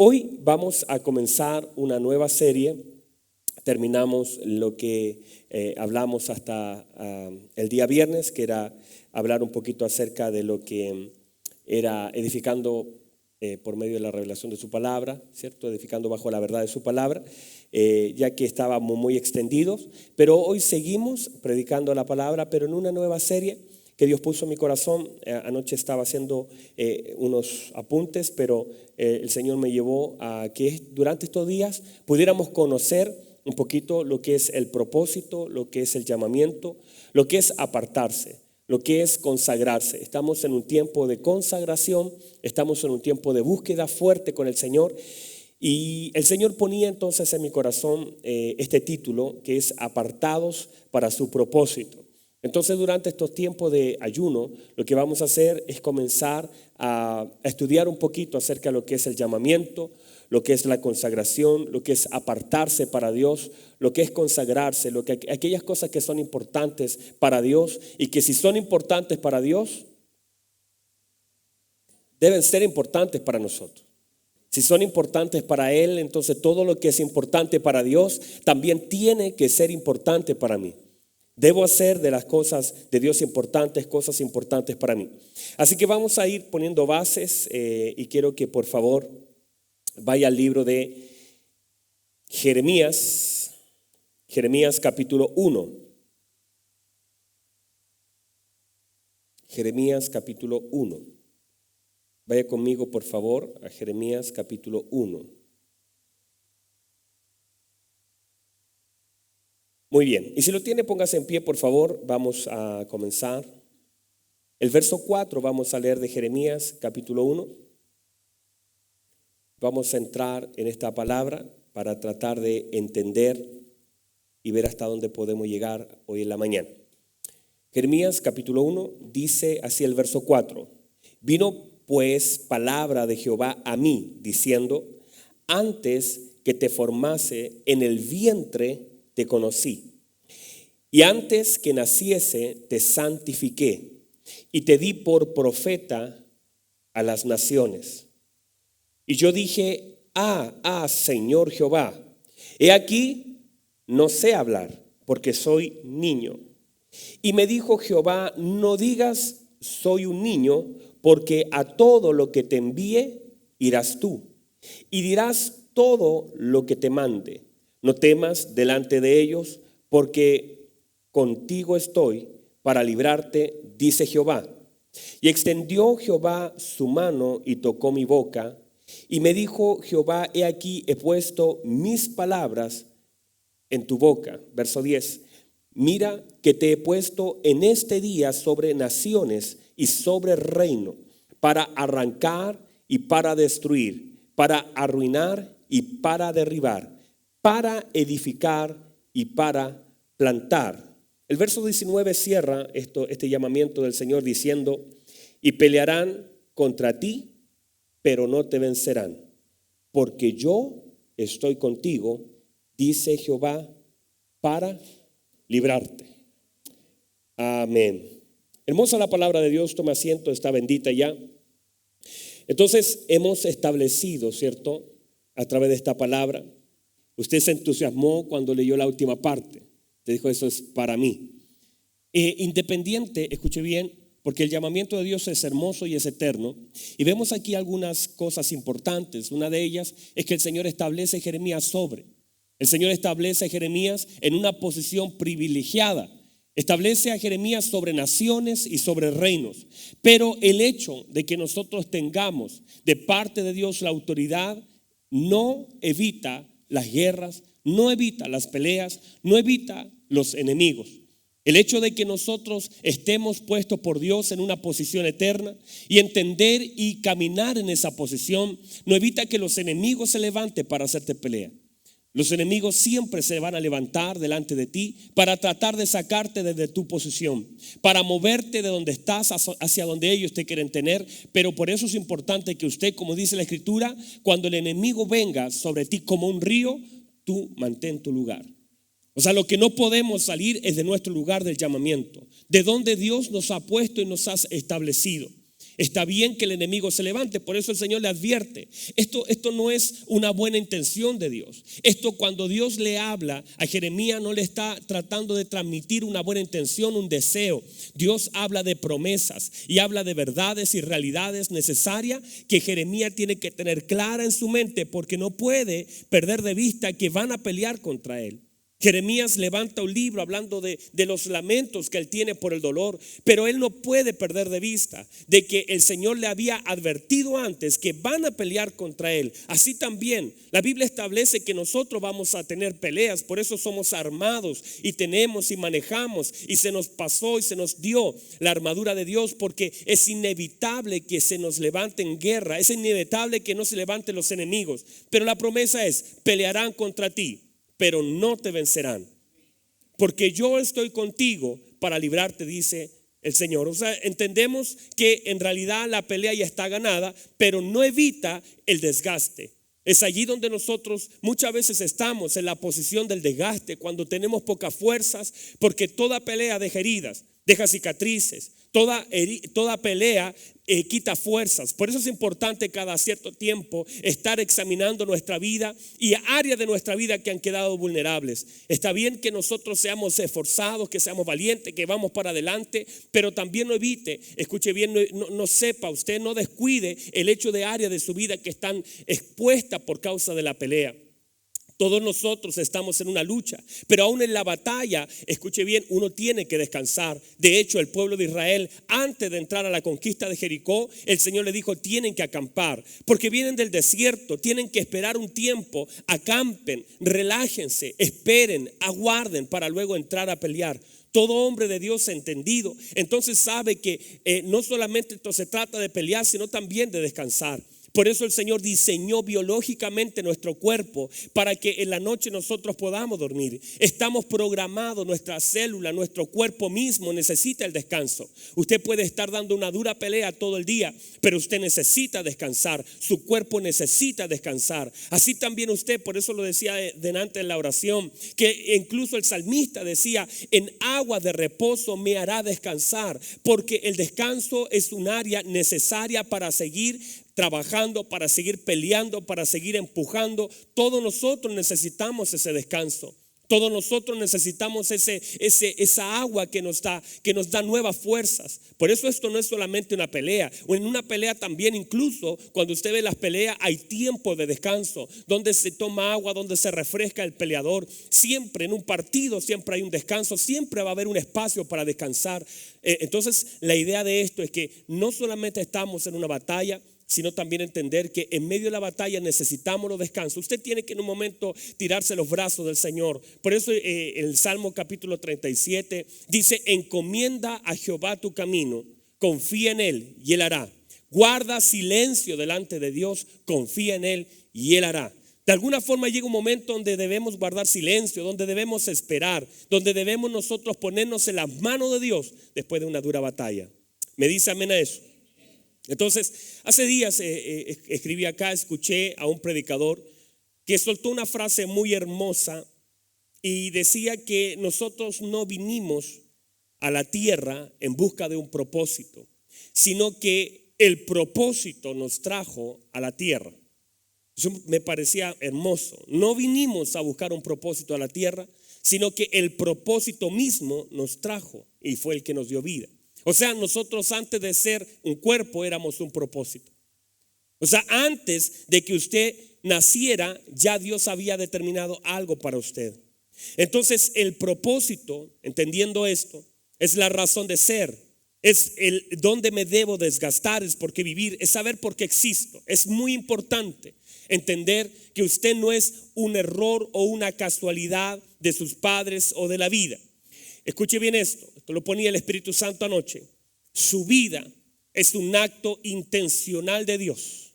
Hoy vamos a comenzar una nueva serie. Terminamos lo que hablamos hasta el día viernes, que era hablar un poquito acerca de lo que era edificando por medio de la revelación de su palabra, ¿cierto? Edificando bajo la verdad de su palabra, ya que estábamos muy extendidos. Pero hoy seguimos predicando la palabra, pero en una nueva serie que Dios puso en mi corazón. Anoche estaba haciendo unos apuntes, pero el Señor me llevó a que durante estos días pudiéramos conocer un poquito lo que es el propósito, lo que es el llamamiento, lo que es apartarse, lo que es consagrarse. Estamos en un tiempo de consagración, estamos en un tiempo de búsqueda fuerte con el Señor. Y el Señor ponía entonces en mi corazón este título, que es Apartados para su propósito. Entonces, durante estos tiempos de ayuno, lo que vamos a hacer es comenzar a estudiar un poquito acerca de lo que es el llamamiento, lo que es la consagración, lo que es apartarse para Dios, lo que es consagrarse, aquellas cosas que son importantes para Dios y que si son importantes para Dios, deben ser importantes para nosotros. Si son importantes para Él, entonces todo lo que es importante para Dios también tiene que ser importante para mí. Debo hacer de las cosas de Dios importantes, cosas importantes para mí. Así que vamos a ir poniendo bases y quiero que por favor vaya al libro de Jeremías capítulo 1. Jeremías capítulo 1. Vaya conmigo por favor a Jeremías capítulo 1. Muy bien, y si lo tiene, póngase en pie, por favor. Vamos a comenzar. El verso 4 vamos a leer de Jeremías capítulo 1. Vamos a entrar en esta palabra para tratar de entender y ver hasta dónde podemos llegar hoy en la mañana. Jeremías capítulo 1 dice así el verso 4. Vino pues palabra de Jehová a mí, diciendo: antes que te formase en el vientre te conocí, y antes que naciese te santifiqué, y te di por profeta a las naciones. Y yo dije: Señor Jehová, he aquí, no sé hablar, porque soy niño. Y me dijo Jehová: no digas soy un niño, porque a todo lo que te envíe irás tú, y dirás todo lo que te mande. No temas delante de ellos, porque contigo estoy para librarte, dice Jehová. Y extendió Jehová su mano y tocó mi boca, y me dijo Jehová: he aquí, he puesto mis palabras en tu boca. Verso 10. Mira que te he puesto en este día sobre naciones y sobre reino, para arrancar y para destruir, para arruinar y para derribar, para edificar y para plantar. El verso 19 cierra este llamamiento del Señor diciendo: y pelearán contra ti, pero no te vencerán, porque yo estoy contigo, dice Jehová, para librarte. Amén. Hermosa la palabra de Dios. Toma asiento, está bendita ya. Entonces hemos establecido, ¿cierto?, a través de esta palabra. Usted se entusiasmó cuando leyó la última parte. Te dijo: eso es para mí. Independiente, escuche bien, porque el llamamiento de Dios es hermoso y es eterno. Y vemos aquí algunas cosas importantes. Una de ellas es que el Señor establece a Jeremías sobre. El Señor establece a Jeremías en una posición privilegiada. Establece a Jeremías sobre naciones y sobre reinos. Pero el hecho de que nosotros tengamos de parte de Dios la autoridad no evita las guerras, no evita las peleas, no evita los enemigos. El hecho de que nosotros estemos puestos por Dios en una posición eterna y entender y caminar en esa posición no evita que los enemigos se levanten para hacerte pelea. Los enemigos siempre se van a levantar delante de ti para tratar de sacarte desde tu posición, para moverte de donde estás hacia donde ellos te quieren tener. Pero por eso es importante que usted, como dice la Escritura, cuando el enemigo venga sobre ti como un río, tú mantén tu lugar. O sea, lo que no podemos salir es de nuestro lugar del llamamiento, de donde Dios nos ha puesto y nos ha establecido. Está bien que el enemigo se levante, por eso el Señor le advierte. Esto no es una buena intención de Dios. Esto, cuando Dios le habla a Jeremías, no le está tratando de transmitir una buena intención, un deseo. Dios habla de promesas y habla de verdades y realidades necesarias que Jeremías tiene que tener clara en su mente, porque no puede perder de vista que van a pelear contra él. Jeremías levanta un libro hablando de los lamentos que él tiene por el dolor, pero él no puede perder de vista de que el Señor le había advertido antes que van a pelear contra él. Así también la Biblia establece que nosotros vamos a tener peleas, por eso somos armados y tenemos y manejamos, y se nos pasó y se nos dio la armadura de Dios, porque es inevitable que se nos levante en guerra, es inevitable que no se levanten los enemigos, pero la promesa es: pelearán contra ti, pero no te vencerán, porque yo estoy contigo para librarte, dice el Señor. O sea, entendemos que en realidad la pelea ya está ganada, pero no evita el desgaste. Es allí donde nosotros muchas veces estamos en la posición del desgaste, cuando tenemos pocas fuerzas, porque toda pelea deja heridas, deja cicatrices, toda pelea quita fuerzas. Por eso es importante cada cierto tiempo estar examinando nuestra vida y áreas de nuestra vida que han quedado vulnerables. Está bien que nosotros seamos esforzados, que seamos valientes, que vamos para adelante, pero también no evite, escuche bien, no sepa, usted no descuide el hecho de áreas de su vida que están expuestas por causa de la pelea. Todos nosotros estamos en una lucha, pero aún en la batalla, escuche bien, uno tiene que descansar. De hecho, el pueblo de Israel, antes de entrar a la conquista de Jericó, el Señor le dijo: tienen que acampar, porque vienen del desierto, tienen que esperar un tiempo, acampen, relájense, esperen, aguarden para luego entrar a pelear. Todo hombre de Dios entendido entonces sabe que no solamente esto se trata de pelear, sino también de descansar. Por eso el Señor diseñó biológicamente nuestro cuerpo para que en la noche nosotros podamos dormir. Estamos programados, nuestra célula, nuestro cuerpo mismo necesita el descanso. Usted puede estar dando una dura pelea todo el día, pero usted necesita descansar. Su cuerpo necesita descansar. Así también usted, por eso lo decía delante en la oración, que incluso el salmista decía: en agua de reposo me hará descansar, porque el descanso es un área necesaria para seguir trabajando, para seguir peleando, para seguir empujando. Todos nosotros necesitamos ese descanso. Todos nosotros necesitamos esa agua que nos da nuevas fuerzas. Por eso esto no es solamente una pelea. O en una pelea también, incluso cuando usted ve las peleas, hay tiempo de descanso, donde se toma agua, donde se refresca el peleador. Siempre en un partido, siempre hay un descanso, siempre va a haber un espacio para descansar. Entonces la idea de esto es que no solamente estamos en una batalla, sino también entender que en medio de la batalla necesitamos los descansos. Usted tiene que en un momento tirarse los brazos del Señor. Por eso el Salmo capítulo 37 dice: encomienda a Jehová tu camino, confía en Él y Él hará. Guarda silencio delante de Dios, confía en Él y Él hará. De alguna forma llega un momento donde debemos guardar silencio, donde debemos esperar, donde debemos nosotros ponernos en las manos de Dios después de una dura batalla. ¿Me dice amén a eso? Entonces, hace días escribí acá, escuché a un predicador que soltó una frase muy hermosa y decía que nosotros no vinimos a la tierra en busca de un propósito, sino que el propósito nos trajo a la tierra. Eso me parecía hermoso. No vinimos a buscar un propósito a la tierra, sino que el propósito mismo nos trajo y fue el que nos dio vida. O sea, nosotros antes de ser un cuerpo éramos un propósito. O sea, antes de que usted naciera, ya Dios había determinado algo para usted. Entonces el propósito, entendiendo esto, es la razón de ser. Es el donde me debo desgastar, es por qué vivir, es saber por qué existo. Es muy importante entender que usted no es un error o una casualidad de sus padres o de la vida. Escuche bien esto lo ponía el Espíritu Santo anoche. Su vida es un acto intencional de Dios.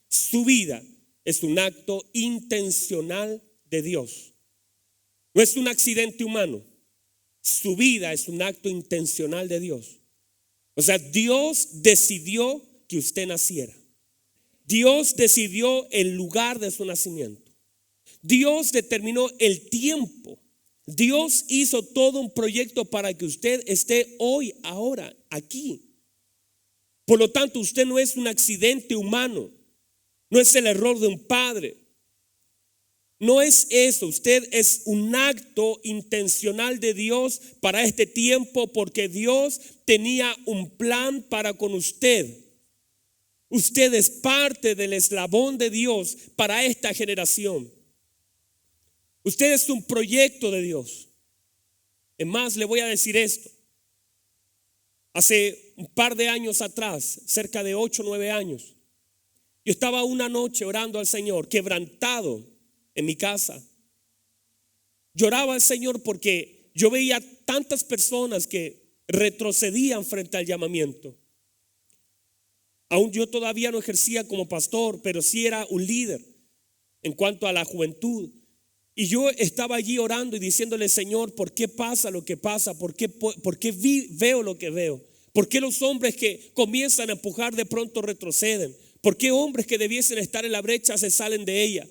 Su vida es un acto intencional de Dios. No es un accidente humano. Su vida es un acto intencional de Dios. O sea, Dios decidió que usted naciera. Dios decidió el lugar de su nacimiento. Dios determinó el tiempo. Dios hizo todo un proyecto para que usted esté hoy, ahora, aquí. Por lo tanto, usted no es un accidente humano, no es el error de un padre. No es eso, usted es un acto intencional de Dios para este tiempo, porque Dios tenía un plan para con usted. Usted es parte del eslabón de Dios para esta generación. Usted es un proyecto de Dios. Es más, le voy a decir esto. Hace un par de años atrás, cerca de 8 o 9 años, yo estaba una noche orando al Señor, quebrantado en mi casa. Lloraba al Señor porque yo veía tantas personas que retrocedían frente al llamamiento. Aún yo todavía no ejercía como pastor, pero sí era un líder en cuanto a la juventud. Y yo estaba allí orando y diciéndole: Señor, ¿por qué pasa lo que pasa? ¿Por qué veo lo que veo? ¿Por qué los hombres que comienzan a empujar de pronto retroceden? ¿Por qué hombres que debiesen estar en la brecha se salen de ella?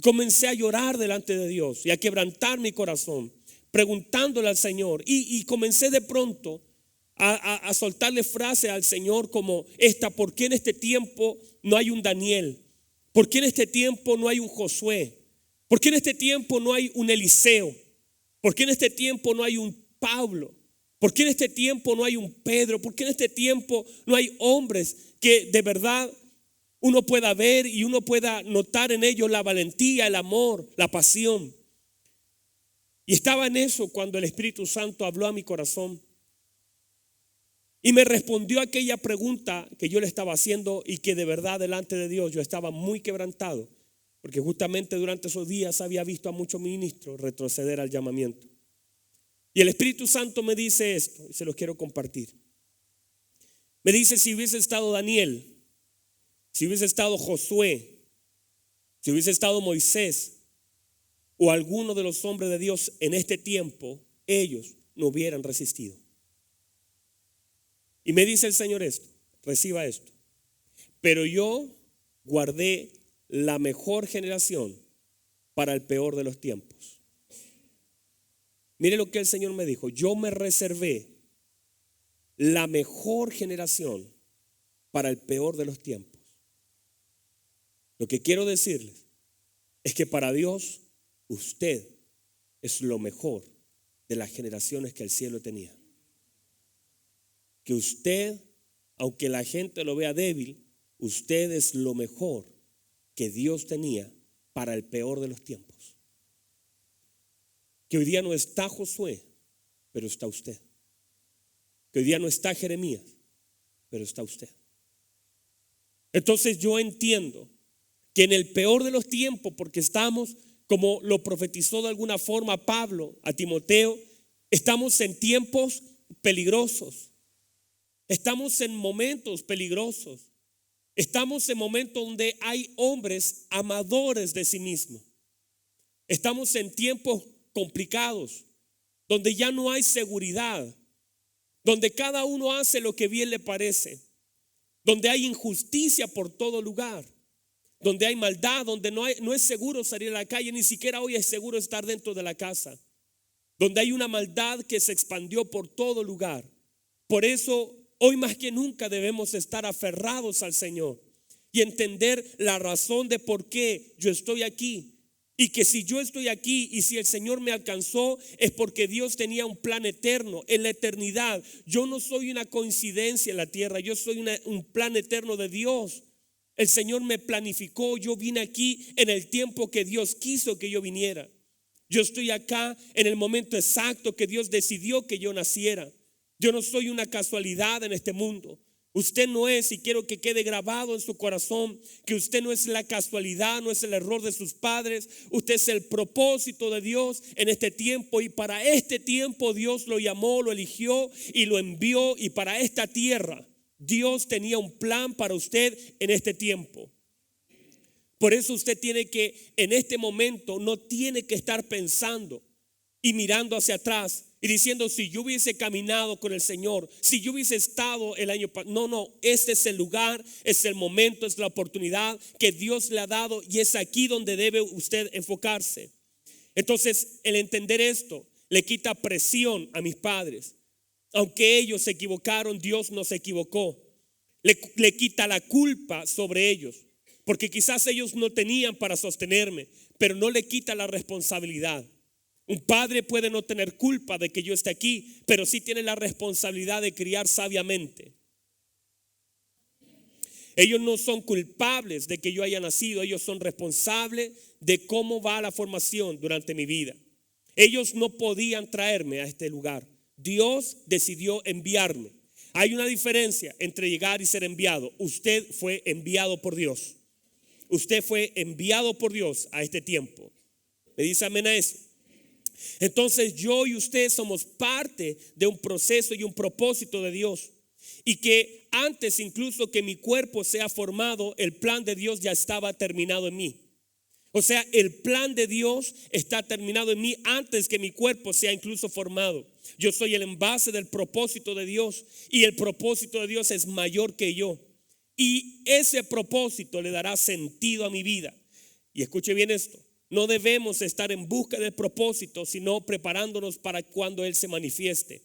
Comencé a llorar delante de Dios y a quebrantar mi corazón, preguntándole al Señor. Y comencé de pronto a soltarle frases al Señor como esta: ¿por qué en este tiempo no hay un Daniel? ¿Por qué en este tiempo no hay un Josué? ¿Por qué en este tiempo no hay un Eliseo? ¿Por qué en este tiempo no hay un Pablo? ¿Por qué en este tiempo no hay un Pedro? ¿Por qué en este tiempo no hay hombres que de verdad uno pueda ver y uno pueda notar en ellos la valentía, el amor, la pasión? Y estaba en eso cuando el Espíritu Santo habló a mi corazón y me respondió aquella pregunta que yo le estaba haciendo, y que de verdad delante de Dios yo estaba muy quebrantado, porque justamente durante esos días había visto a muchos ministros retroceder al llamamiento. Y el Espíritu Santo me dice esto, y se los quiero compartir. Me dice: si hubiese estado Daniel, si hubiese estado Josué, si hubiese estado Moisés o alguno de los hombres de Dios en este tiempo, ellos no hubieran resistido. Y me dice el Señor esto: reciba esto. Pero yo guardé la mejor generación para el peor de los tiempos. Mire lo que el Señor me dijo: yo me reservé la mejor generación para el peor de los tiempos. Lo que quiero decirles es que para Dios usted es lo mejor de las generaciones que el cielo tenía. Que usted, aunque la gente lo vea débil, usted es lo mejor que Dios tenía para el peor de los tiempos. Que hoy día no está Josué, pero está usted. Que hoy día no está Jeremías, pero está usted. Entonces yo entiendo que en el peor de los tiempos, porque estamos, como lo profetizó de alguna forma Pablo a Timoteo, estamos en tiempos peligrosos. Estamos en momentos peligrosos. Estamos en momentos donde hay hombres amadores de sí mismos. Estamos en tiempos complicados, donde ya no hay seguridad, donde cada uno hace lo que bien le parece, donde hay injusticia por todo lugar, donde hay maldad, donde no es seguro salir a la calle, ni siquiera hoy es seguro estar dentro de la casa, donde hay una maldad que se expandió por todo lugar. Por eso hoy más que nunca debemos estar aferrados al Señor y entender la razón de por qué yo estoy aquí. Y que si yo estoy aquí y si el Señor me alcanzó, es porque Dios tenía un plan eterno en la eternidad. Yo no soy una coincidencia en la tierra, yo soy un plan eterno de Dios. El Señor me planificó, yo vine aquí en el tiempo que Dios quiso que yo viniera. Yo estoy acá en el momento exacto que Dios decidió que yo naciera. Yo no soy una casualidad en este mundo. Usted no es, y quiero que quede grabado en su corazón, que usted no es la casualidad, no es el error de sus padres. Usted es el propósito de Dios en este tiempo, y para este tiempo Dios lo llamó, lo eligió y lo envió. Y para esta tierra Dios tenía un plan para usted en este tiempo. Por eso usted tiene que, en este momento, no tiene que estar pensando y mirando hacia atrás y diciendo: si yo hubiese caminado con el Señor, si yo hubiese estado el año pasado. No, este es el lugar, es el momento, es la oportunidad que Dios le ha dado, y es aquí donde debe usted enfocarse. Entonces, el entender esto le quita presión a mis padres. Aunque ellos se equivocaron, Dios no se equivocó. le quita la culpa sobre ellos, porque quizás ellos no tenían para sostenerme, pero no le quita la responsabilidad. Un padre puede no tener culpa de que yo esté aquí, pero sí tiene la responsabilidad de criar sabiamente. Ellos no son culpables de que yo haya nacido, ellos son responsables de cómo va la formación durante mi vida. Ellos no podían traerme a este lugar. Dios decidió enviarme. Hay una diferencia entre llegar y ser enviado. Usted fue enviado por Dios. Usted fue enviado por Dios a este tiempo. ¿Me dice amén a eso? Entonces yo y usted somos parte de un proceso y un propósito de Dios. Y que antes incluso que mi cuerpo sea formado, el plan de Dios ya estaba terminado en mí. O sea, el plan de Dios está terminado en mí antes que mi cuerpo sea incluso formado. Yo soy el envase del propósito de Dios y el propósito de Dios es mayor que yo. Y ese propósito le dará sentido a mi vida. Y escuche bien esto, no debemos estar en busca del propósito, sino preparándonos para cuando Él se manifieste.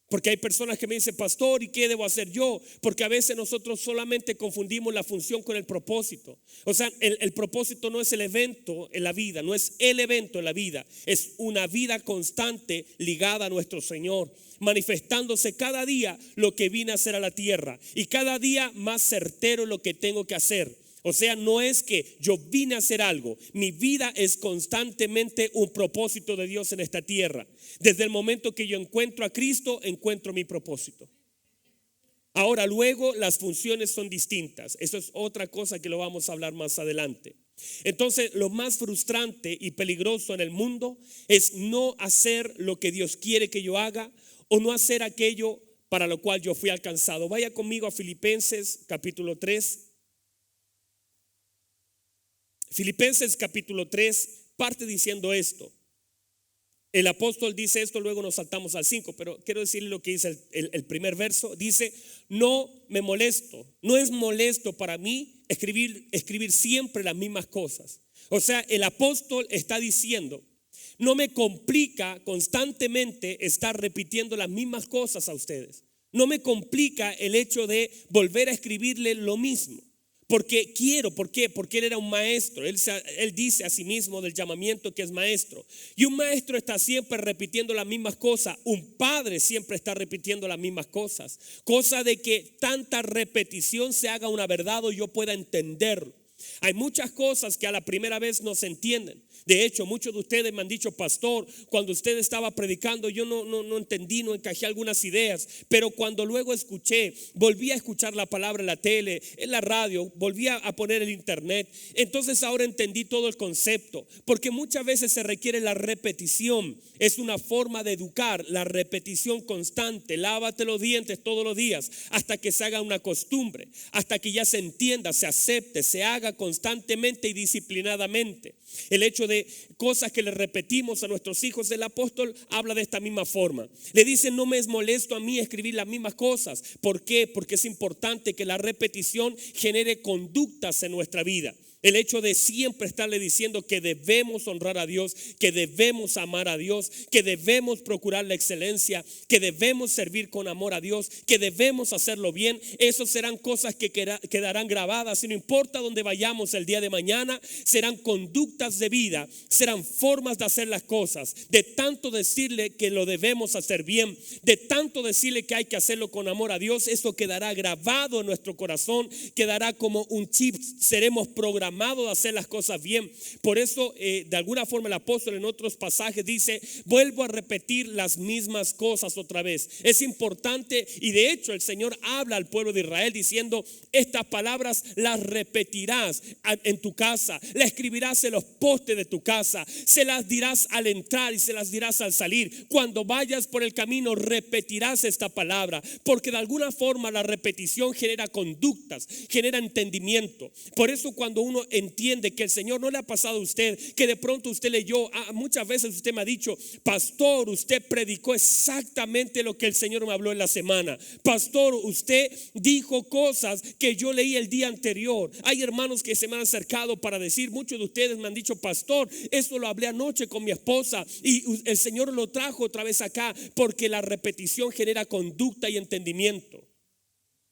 Porque hay personas que me dicen, pastor, ¿y qué debo hacer yo? Porque a veces nosotros solamente confundimos la función con el propósito. O sea, el propósito no es el evento en la vida, no es el evento en la vida. Es una vida constante ligada a nuestro Señor, manifestándose cada día lo que vine a hacer a la tierra. Y cada día más certero lo que tengo que hacer. O sea, no es que yo vine a hacer algo. Mi vida es constantemente un propósito de Dios en esta tierra. Desde el momento que yo encuentro a Cristo, encuentro mi propósito. Ahora, luego las funciones son distintas. Eso es otra cosa que lo vamos a hablar más adelante. Entonces, lo más frustrante y peligroso en el mundo es no hacer lo que Dios quiere que yo haga o no hacer aquello para lo cual yo fui alcanzado. Vaya conmigo a Filipenses capítulo 3. Filipenses capítulo 3 parte diciendo esto. El apóstol dice esto, luego nos saltamos al 5, pero quiero decirle lo que dice el primer verso. Dice, no me molesto, no es molesto para mí escribir siempre las mismas cosas. O sea, el apóstol está diciendo, no me complica constantemente estar repitiendo las mismas cosas a ustedes. No me complica el hecho de volver a escribirle lo mismo. Porque quiero, ¿por qué? Porque él era un maestro. Él dice a sí mismo del llamamiento que es maestro. Y un maestro está siempre repitiendo las mismas cosas. Un padre siempre está repitiendo las mismas cosas. Cosa de que tanta repetición se haga una verdad o yo pueda entenderlo. Hay muchas cosas que a la primera vez no se entienden. De hecho, muchos de ustedes me han dicho, pastor, cuando usted estaba predicando yo no entendí, no encajé algunas ideas. Pero cuando luego volví a escuchar la palabra en la tele, en la radio, volví a poner el internet. Entonces ahora entendí todo el concepto. Porque muchas veces se requiere la repetición. Es una forma de educar, la repetición constante. Lávate los dientes todos los días hasta que se haga una costumbre, hasta que ya se entienda, se acepte, se haga constantemente y disciplinadamente. El hecho de cosas que le repetimos a nuestros hijos, el apóstol habla de esta misma forma. Le dice, no me es molesto a mí escribir las mismas cosas. ¿Por qué? Porque es importante que la repetición genere conductas en nuestra vida. El hecho de siempre estarle diciendo que debemos honrar a Dios, que debemos amar a Dios, que debemos procurar la excelencia, que debemos servir con amor a Dios, que debemos hacerlo bien. Esas serán cosas que quedarán grabadas y no importa dónde vayamos el día de mañana, serán conductas de vida, serán formas de hacer las cosas. De tanto decirle que lo debemos hacer bien, de tanto decirle que hay que hacerlo con amor a Dios, eso quedará grabado en nuestro corazón, quedará como un chip, seremos programados de hacer las cosas bien. Por eso de alguna forma el apóstol en otros pasajes dice, vuelvo a repetir las mismas cosas otra vez. Es importante y de hecho el Señor habla al pueblo de Israel diciendo, estas palabras las repetirás en tu casa, las escribirás en los postes de tu casa, se las dirás al entrar y se las dirás al salir. Cuando vayas por el camino repetirás esta palabra, porque de alguna forma la repetición genera conductas, genera entendimiento. Por eso cuando uno entiende que el Señor no le ha pasado a usted, que de pronto usted leyó, muchas veces usted me ha dicho, pastor, usted predicó exactamente lo que el Señor me habló en la semana. Pastor, usted dijo cosas que yo leí el día anterior. Hay hermanos que se me han acercado para decir, muchos de ustedes me han dicho, pastor, esto lo hablé anoche con mi esposa y el Señor lo trajo otra vez acá, porque la repetición genera conducta y entendimiento.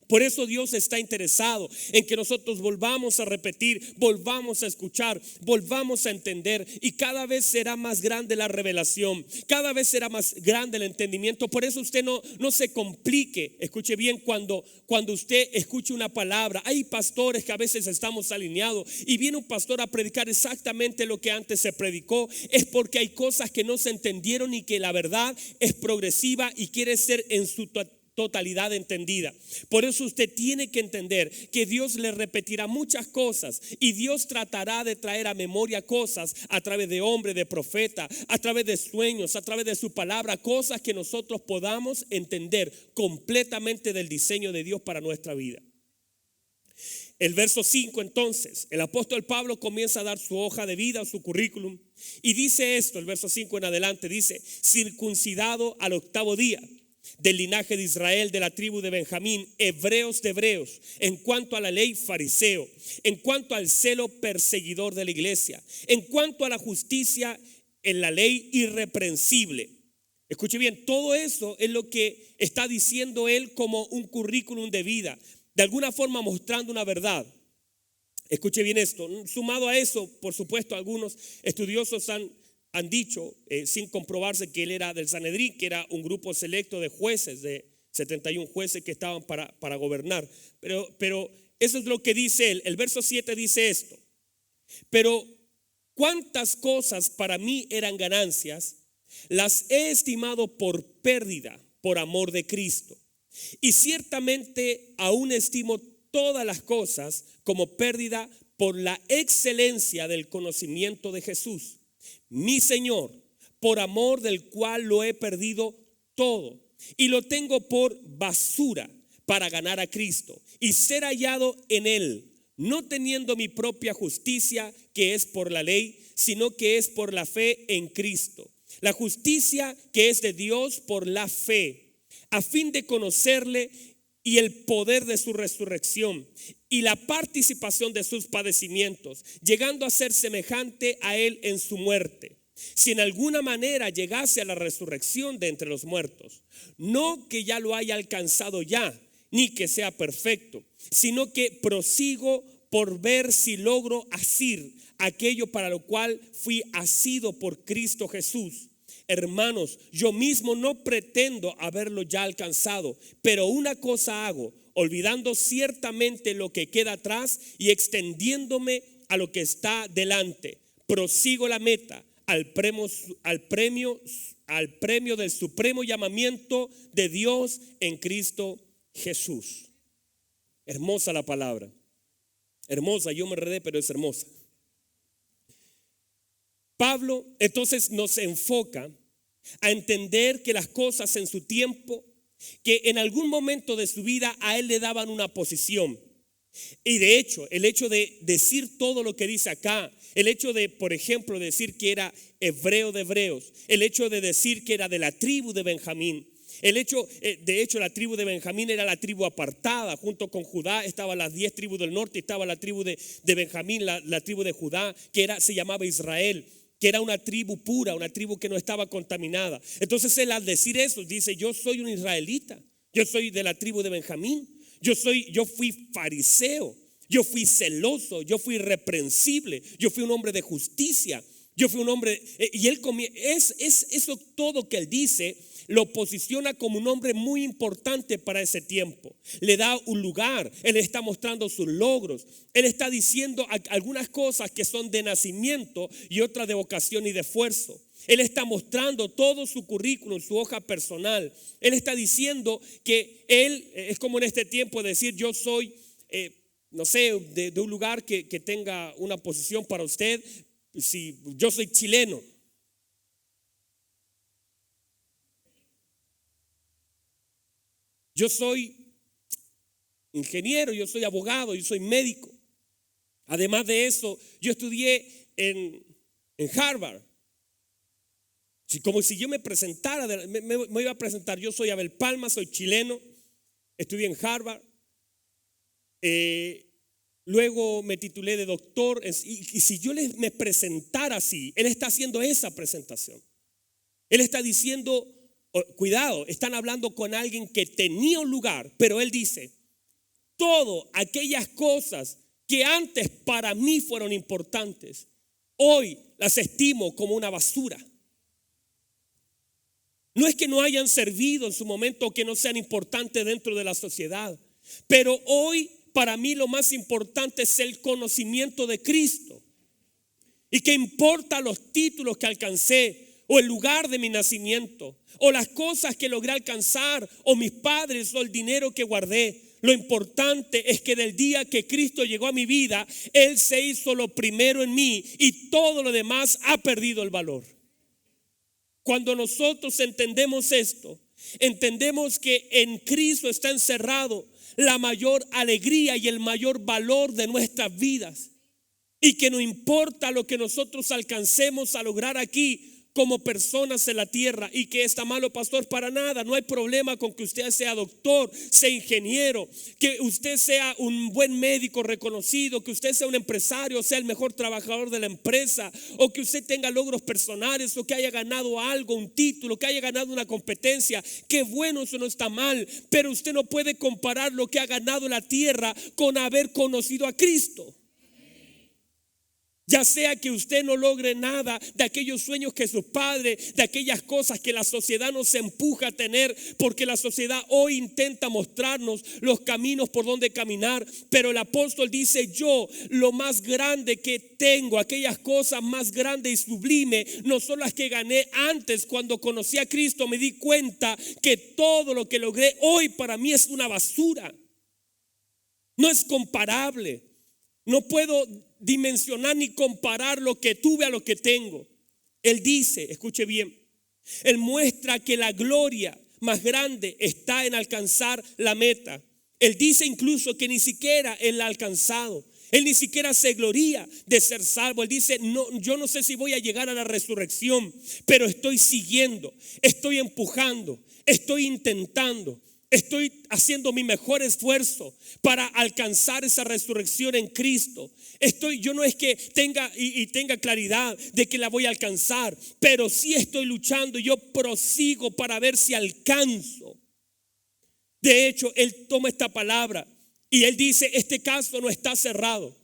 Por eso Dios está interesado en que nosotros volvamos a repetir, volvamos a escuchar, volvamos a entender, y cada vez será más grande la revelación, cada vez será más grande el entendimiento. Por eso usted no se complique. Escuche bien, cuando usted escuche una palabra, hay pastores que a veces estamos alineados y viene un pastor a predicar exactamente lo que antes se predicó. Es porque hay cosas que no se entendieron y que la verdad es progresiva y quiere ser en su totalidad entendida. Por eso usted tiene que entender que Dios le repetirá muchas cosas y Dios tratará de traer a memoria cosas a través de hombre, de profeta, a través de sueños, a través de su palabra, cosas que nosotros podamos entender completamente del diseño de Dios para nuestra vida. El verso 5, entonces, el apóstol Pablo comienza a dar su hoja de vida, su currículum, y dice esto, el verso 5 en adelante, dice: circuncidado al 8º día, del linaje de Israel, de la tribu de Benjamín, hebreos de hebreos, en cuanto a la ley, fariseo, en cuanto al celo, perseguidor de la iglesia, en cuanto a la justicia, en la ley, irreprensible. Escuche bien, todo eso es lo que está diciendo él como un currículum de vida, de alguna forma mostrando una verdad. Escuche bien esto. Sumado a eso, por supuesto, algunos estudiosos han dicho, sin comprobarse, que él era del Sanedrín, que era un grupo selecto de jueces, de 71 jueces que estaban para gobernar. Pero eso es lo que dice él. El verso 7 dice esto: pero cuántas cosas para mí eran ganancias, las he estimado por pérdida por amor de Cristo. Y ciertamente aún estimo todas las cosas como pérdida por la excelencia del conocimiento de Jesús, mi Señor, por amor del cual lo he perdido todo y lo tengo por basura para ganar a Cristo y ser hallado en él, no teniendo mi propia justicia que es por la ley, sino que es por la fe en Cristo, la justicia que es de Dios por la fe, a fin de conocerle y el poder de su resurrección y la participación de sus padecimientos, llegando a ser semejante a él en su muerte, si en alguna manera llegase a la resurrección de entre los muertos. No que ya lo haya alcanzado ya, ni que sea perfecto, sino que prosigo por ver si logro asir aquello para lo cual fui asido por Cristo Jesús. Hermanos, yo mismo no pretendo haberlo ya alcanzado, pero una cosa hago, olvidando ciertamente lo que queda atrás y extendiéndome a lo que está delante, prosigo la meta, al premio del supremo llamamiento de Dios en Cristo Jesús. Hermosa la palabra, hermosa, yo me enredé, pero es hermosa. Pablo entonces nos enfoca a entender que las cosas en su tiempo, que en algún momento de su vida a él le daban una posición. Y de hecho, el hecho de decir todo lo que dice acá, el hecho de, por ejemplo, decir que era hebreo de hebreos, el hecho de decir que era de la tribu de Benjamín, de hecho la tribu de Benjamín era la tribu apartada, junto con Judá estaban las 10 tribus del norte, estaba la tribu de Benjamín, la tribu de Judá, se llamaba Israel, que era una tribu pura, una tribu que no estaba contaminada. Entonces él, al decir eso, dice: yo soy un israelita, yo soy de la tribu de Benjamín, yo fui fariseo, yo fui celoso, yo fui irreprensible, yo fui un hombre de justicia, yo fui un hombre, y él es eso todo que él dice, lo posiciona como un hombre muy importante para ese tiempo. Le da un lugar, él está mostrando sus logros, él está diciendo algunas cosas que son de nacimiento y otras de vocación y de esfuerzo. Él está mostrando todo su currículum, su hoja personal. Él está diciendo que él es como en este tiempo decir: yo soy, no sé, de un lugar que tenga una posición para usted. Si yo soy chileno, yo soy ingeniero, yo soy abogado, yo soy médico. Además de eso, yo estudié en Harvard. Como si yo me presentara, me iba a presentar: yo soy Abel Palma, soy chileno, estudié en Harvard, luego me titulé de doctor. Y si yo me presentara así, él está haciendo esa presentación. Él está diciendo: cuidado, están hablando con alguien que tenía un lugar, pero él dice: Todo aquellas cosas que antes para mí fueron importantes, hoy las estimo como una basura. No es que no hayan servido en su momento o que no sean importantes dentro de la sociedad, pero hoy para mí lo más importante es el conocimiento de Cristo. Y que importa los títulos que alcancé, o el lugar de mi nacimiento, o las cosas que logré alcanzar, o mis padres, o el dinero que guardé. Lo importante es que del día que Cristo llegó a mi vida, Él se hizo lo primero en mí y todo lo demás ha perdido el valor. Cuando nosotros entendemos esto, entendemos que en Cristo está encerrado la mayor alegría y el mayor valor de nuestras vidas. Y que no importa lo que nosotros alcancemos a lograr aquí como personas en la tierra. Y que está malo, pastor, para nada. No hay problema con que usted sea doctor, sea ingeniero, que usted sea un buen médico reconocido, que usted sea un empresario, sea el mejor trabajador de la empresa, o que usted tenga logros personales, o que haya ganado algo, un título, que haya ganado una competencia. Qué bueno, eso no está mal. Pero usted no puede comparar lo que ha ganado en la tierra con haber conocido a Cristo. Ya sea que usted no logre nada de aquellos sueños que sus padres, de aquellas cosas que la sociedad nos empuja a tener, porque la sociedad hoy intenta mostrarnos los caminos por donde caminar. Pero el apóstol dice: yo lo más grande que tengo, aquellas cosas más grandes y sublimes, no son las que gané antes. Cuando conocí a Cristo me di cuenta que todo lo que logré hoy para mí es una basura. No es comparable. No puedo dimensionar ni comparar lo que tuve a lo que tengo. Él dice, escuche bien, Él muestra que la gloria más grande está en alcanzar la meta. Él dice incluso que ni siquiera Él la ha alcanzado. Él ni siquiera se gloría de ser salvo. Él dice: no, yo no sé si voy a llegar a la resurrección, pero estoy siguiendo, estoy empujando, estoy intentando. Estoy haciendo mi mejor esfuerzo para alcanzar esa resurrección en Cristo. Yo no es que tenga tenga claridad de que la voy a alcanzar, pero sí estoy luchando. Yo prosigo para ver si alcanzo. De hecho, Él toma esta palabra y Él dice: este caso no está cerrado.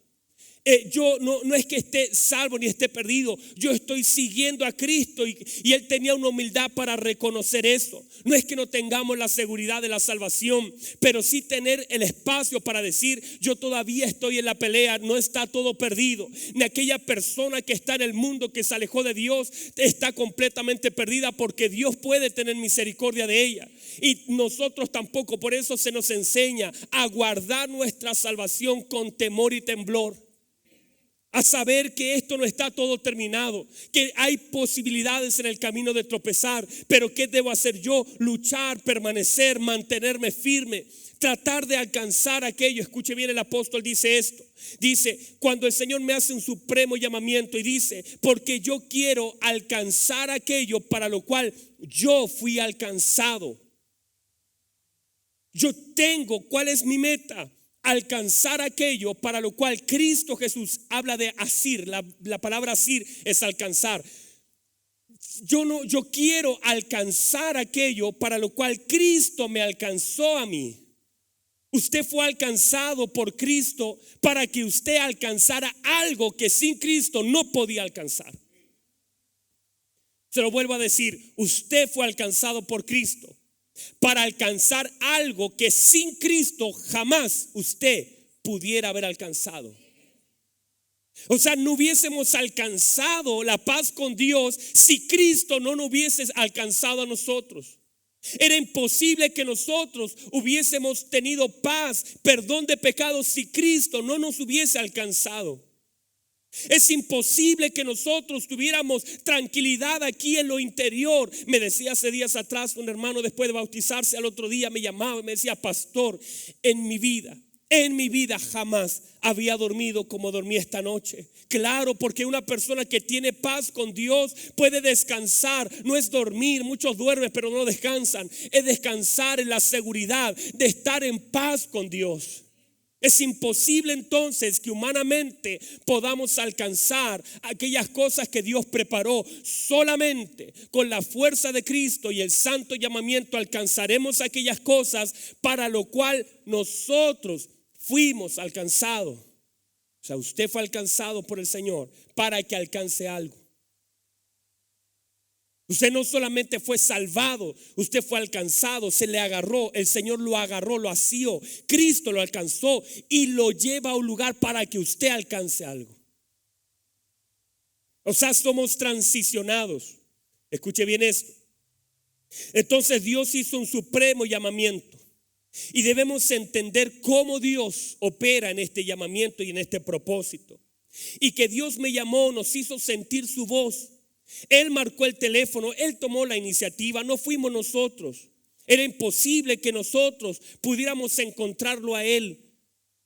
Yo no es que esté salvo ni esté perdido. Yo estoy siguiendo a Cristo y Él tenía una humildad para reconocer eso. No es que no tengamos la seguridad de la salvación, pero sí tener el espacio para decir: yo todavía estoy en la pelea, no está todo perdido. Ni aquella persona que está en el mundo, que se alejó de Dios, está completamente perdida, porque Dios puede tener misericordia de ella. Y nosotros tampoco. Por eso se nos enseña a guardar nuestra salvación con temor y temblor. A saber que esto no está todo terminado, que hay posibilidades en el camino de tropezar. Pero ¿qué debo hacer yo? Luchar, permanecer, mantenerme firme, tratar de alcanzar aquello. Escuche bien, el apóstol dice esto. Dice: cuando el Señor me hace un supremo llamamiento y dice: porque yo quiero alcanzar aquello para lo cual yo fui alcanzado. Yo tengo, ¿cuál es mi meta? Alcanzar aquello para lo cual Cristo Jesús habla de asir. La palabra asir es alcanzar. Yo quiero alcanzar aquello para lo cual Cristo me alcanzó a mí. Usted fue alcanzado por Cristo para que usted alcanzara algo que sin Cristo no podía alcanzar. Se lo vuelvo a decir: usted fue alcanzado por Cristo para alcanzar algo que sin Cristo jamás usted pudiera haber alcanzado. O sea, no hubiésemos alcanzado la paz con Dios si Cristo no nos hubiese alcanzado a nosotros. Era imposible que nosotros hubiésemos tenido paz, perdón de pecados, si Cristo no nos hubiese alcanzado. Es imposible que nosotros tuviéramos tranquilidad aquí en lo interior. Me decía hace días atrás un hermano, después de bautizarse, al otro día me llamaba y me decía: pastor, en mi vida jamás había dormido como dormí esta noche. Claro, porque una persona que tiene paz con Dios puede descansar. No es dormir, muchos duermen pero no descansan. Es descansar en la seguridad de estar en paz con Dios. Es imposible entonces que humanamente podamos alcanzar aquellas cosas que Dios preparó. Solamente con la fuerza de Cristo y el santo llamamiento alcanzaremos aquellas cosas para lo cual nosotros fuimos alcanzados. O sea, usted fue alcanzado por el Señor para que alcance algo. Usted no solamente fue salvado, usted fue alcanzado, se le agarró, el Señor lo agarró, lo asió, Cristo lo alcanzó y lo lleva a un lugar para que usted alcance algo. O sea, somos transicionados. Escuche bien esto. Entonces Dios hizo un supremo llamamiento y debemos entender cómo Dios opera en este llamamiento y en este propósito. Y que Dios me llamó, nos hizo sentir su voz. Él marcó el teléfono, Él tomó la iniciativa, no fuimos nosotros. Era imposible que nosotros pudiéramos encontrarlo a Él,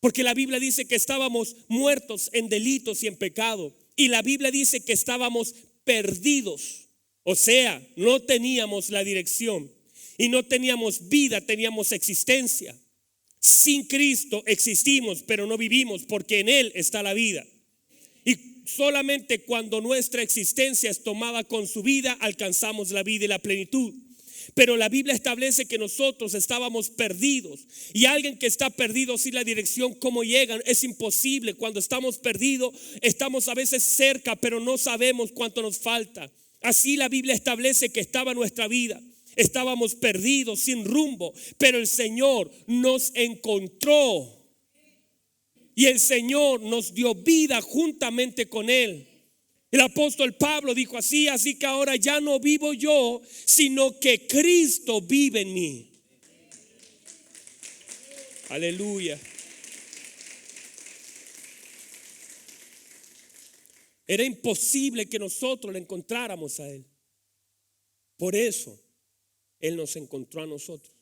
porque la Biblia dice que estábamos muertos en delitos y en pecado. Y la Biblia dice que estábamos perdidos, o sea, no teníamos la dirección y no teníamos vida, teníamos existencia. Sin Cristo existimos, pero no vivimos, porque en Él está la vida. Y solamente cuando nuestra existencia es tomada con su vida, alcanzamos la vida y la plenitud. Pero la Biblia establece que nosotros estábamos perdidos. Y alguien que está perdido sin la dirección, ¿cómo llegan? Es imposible. Cuando estamos perdidos, estamos a veces cerca, pero no sabemos cuánto nos falta. Así la Biblia establece que estaba nuestra vida. Estábamos perdidos, sin rumbo, pero el Señor nos encontró. Y el Señor nos dio vida juntamente con Él. El apóstol Pablo dijo así que ahora ya no vivo yo, sino que Cristo vive en mí. Aleluya. Era imposible que nosotros le encontráramos a Él. Por eso Él nos encontró a nosotros.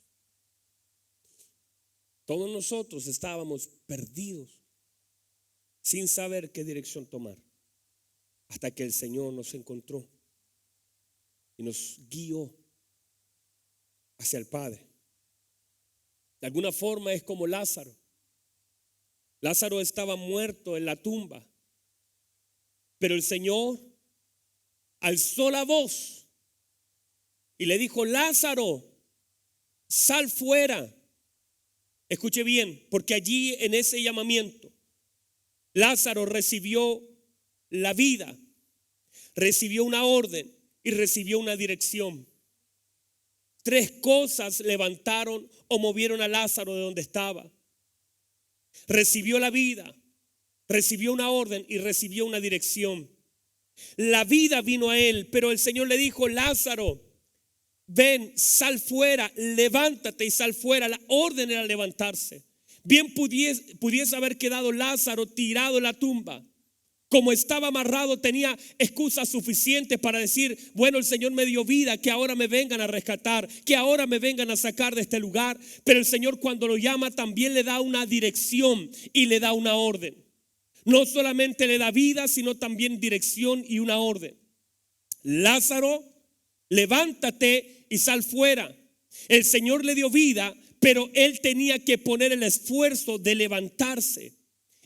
Todos nosotros estábamos perdidos, sin saber qué dirección tomar, hasta que el Señor nos encontró y nos guió hacia el Padre. De alguna forma es como Lázaro. Lázaro estaba muerto en la tumba, pero el Señor alzó la voz y le dijo: Lázaro, sal fuera. Escuche bien, porque allí en ese llamamiento Lázaro recibió la vida, recibió una orden y recibió una dirección. Tres cosas levantaron o movieron a Lázaro de donde estaba. Recibió la vida, recibió una orden y recibió una dirección. La vida vino a él, pero el Señor le dijo: Lázaro, ven, sal fuera, levántate y sal fuera. La orden era levantarse. Bien pudiese haber quedado Lázaro tirado en la tumba. Como estaba amarrado, tenía excusas suficientes para decir: bueno, el Señor me dio vida, que ahora me vengan a rescatar, que ahora me vengan a sacar de este lugar. Pero el Señor, cuando lo llama, también le da una dirección y le da una orden. No solamente le da vida, sino también dirección y una orden. Lázaro, levántate y sal fuera. El Señor le dio vida, pero él tenía que poner el esfuerzo de levantarse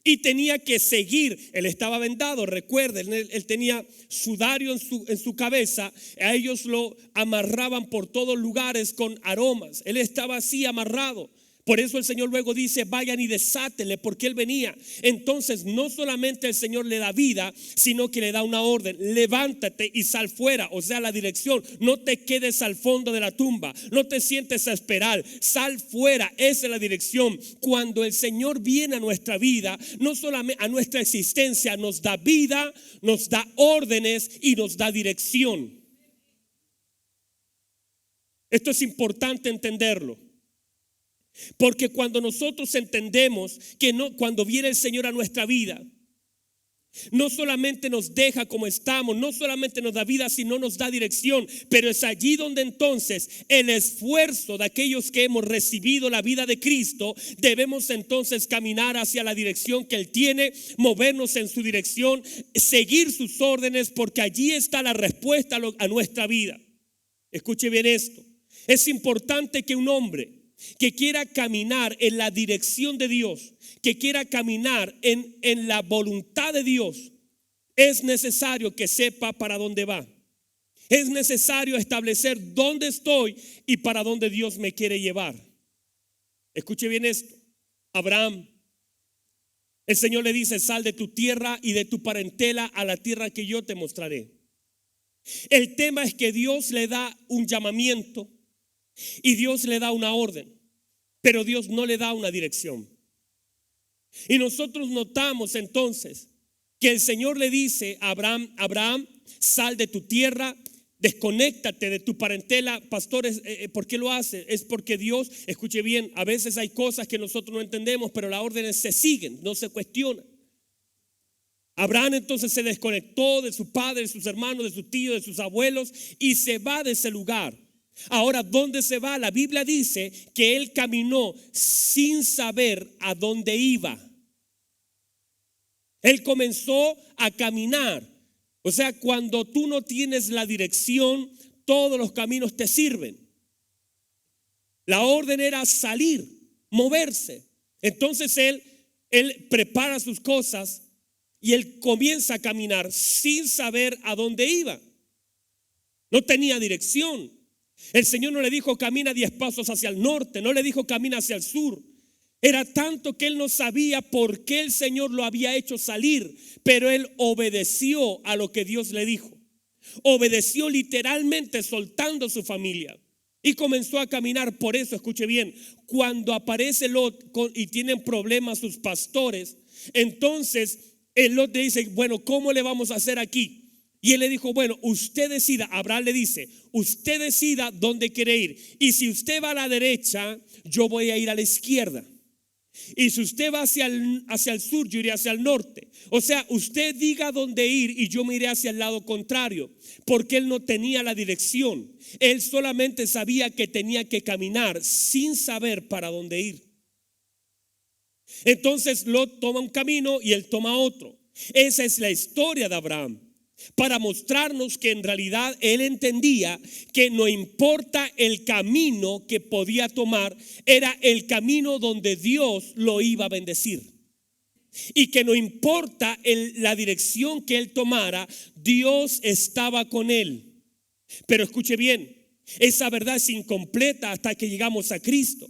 y tenía que seguir. Él estaba vendado, recuerden, él tenía sudario en su cabeza. A ellos lo amarraban por todos lugares con aromas. Él estaba así amarrado. Por eso el Señor luego dice: vayan y desátenle, porque él venía. Entonces no solamente el Señor le da vida, sino que le da una orden: levántate y sal fuera. O sea, la dirección. No te quedes al fondo de la tumba, no te sientes a esperar, sal fuera. Esa es la dirección. Cuando el Señor viene a nuestra vida, no solamente a nuestra existencia, nos da vida, nos da órdenes y nos da dirección. Esto es importante entenderlo. Porque cuando nosotros entendemos que cuando viene el Señor a nuestra vida, no solamente nos deja como estamos, no solamente nos da vida, sino nos da dirección. Pero es allí donde entonces el esfuerzo de aquellos que hemos recibido la vida de Cristo, debemos entonces caminar hacia la dirección que Él tiene, movernos en su dirección, seguir sus órdenes, porque allí está la respuesta a nuestra vida. Escuche bien esto. Es importante que un hombre que quiera caminar en la dirección de Dios, que quiera caminar en la voluntad de Dios, es necesario que sepa para dónde va. Es necesario establecer dónde estoy y para dónde Dios me quiere llevar. Escuche bien esto. Abraham El Señor le dice: sal de tu tierra y de tu parentela a la tierra que yo te mostraré. El tema es que Dios le da un llamamiento y Dios le da una orden, pero Dios no le da una dirección. Y nosotros notamos entonces que el Señor le dice a Abraham: Abraham, sal de tu tierra, desconéctate de tu parentela. Pastores, ¿por qué lo hace? Es porque Dios, escuche bien, a veces hay cosas que nosotros no entendemos, pero las órdenes se siguen, no se cuestionan. Abraham entonces se desconectó de su padre, de sus hermanos, de sus tíos, de sus abuelos, y se va de ese lugar. Ahora, ¿dónde se va? La Biblia dice que él caminó sin saber a dónde iba. Él comenzó a caminar. O sea, cuando tú no tienes la dirección, todos los caminos te sirven. La orden era salir, moverse. Entonces él prepara sus cosas y él comienza a caminar sin saber a dónde iba. No tenía dirección. El Señor no le dijo: camina 10 pasos hacia el norte, no le dijo: camina hacia el sur. Era tanto que él no sabía por qué el Señor lo había hecho salir, pero él obedeció a lo que Dios le dijo. Obedeció literalmente, soltando su familia, y comenzó a caminar. Por eso, escuche bien, cuando aparece Lot y tienen problemas sus pastores, entonces el Lot le dice: bueno, ¿cómo le vamos a hacer aquí? Y él le dijo: bueno, usted decida. Abraham le dice: usted decida dónde quiere ir. Y si usted va a la derecha, yo voy a ir a la izquierda. Y si usted va hacia el sur, yo iré hacia el norte. O sea, usted diga dónde ir y yo me iré hacia el lado contrario. Porque él no tenía la dirección. Él solamente sabía que tenía que caminar sin saber para dónde ir. Entonces Lot toma un camino y él toma otro. Esa es la historia de Abraham, para mostrarnos que en realidad él entendía que no importa el camino que podía tomar, era el camino donde Dios lo iba a bendecir. Y que no importa la dirección que él tomara, Dios estaba con él. Pero escuche bien, esa verdad es incompleta hasta que llegamos a Cristo.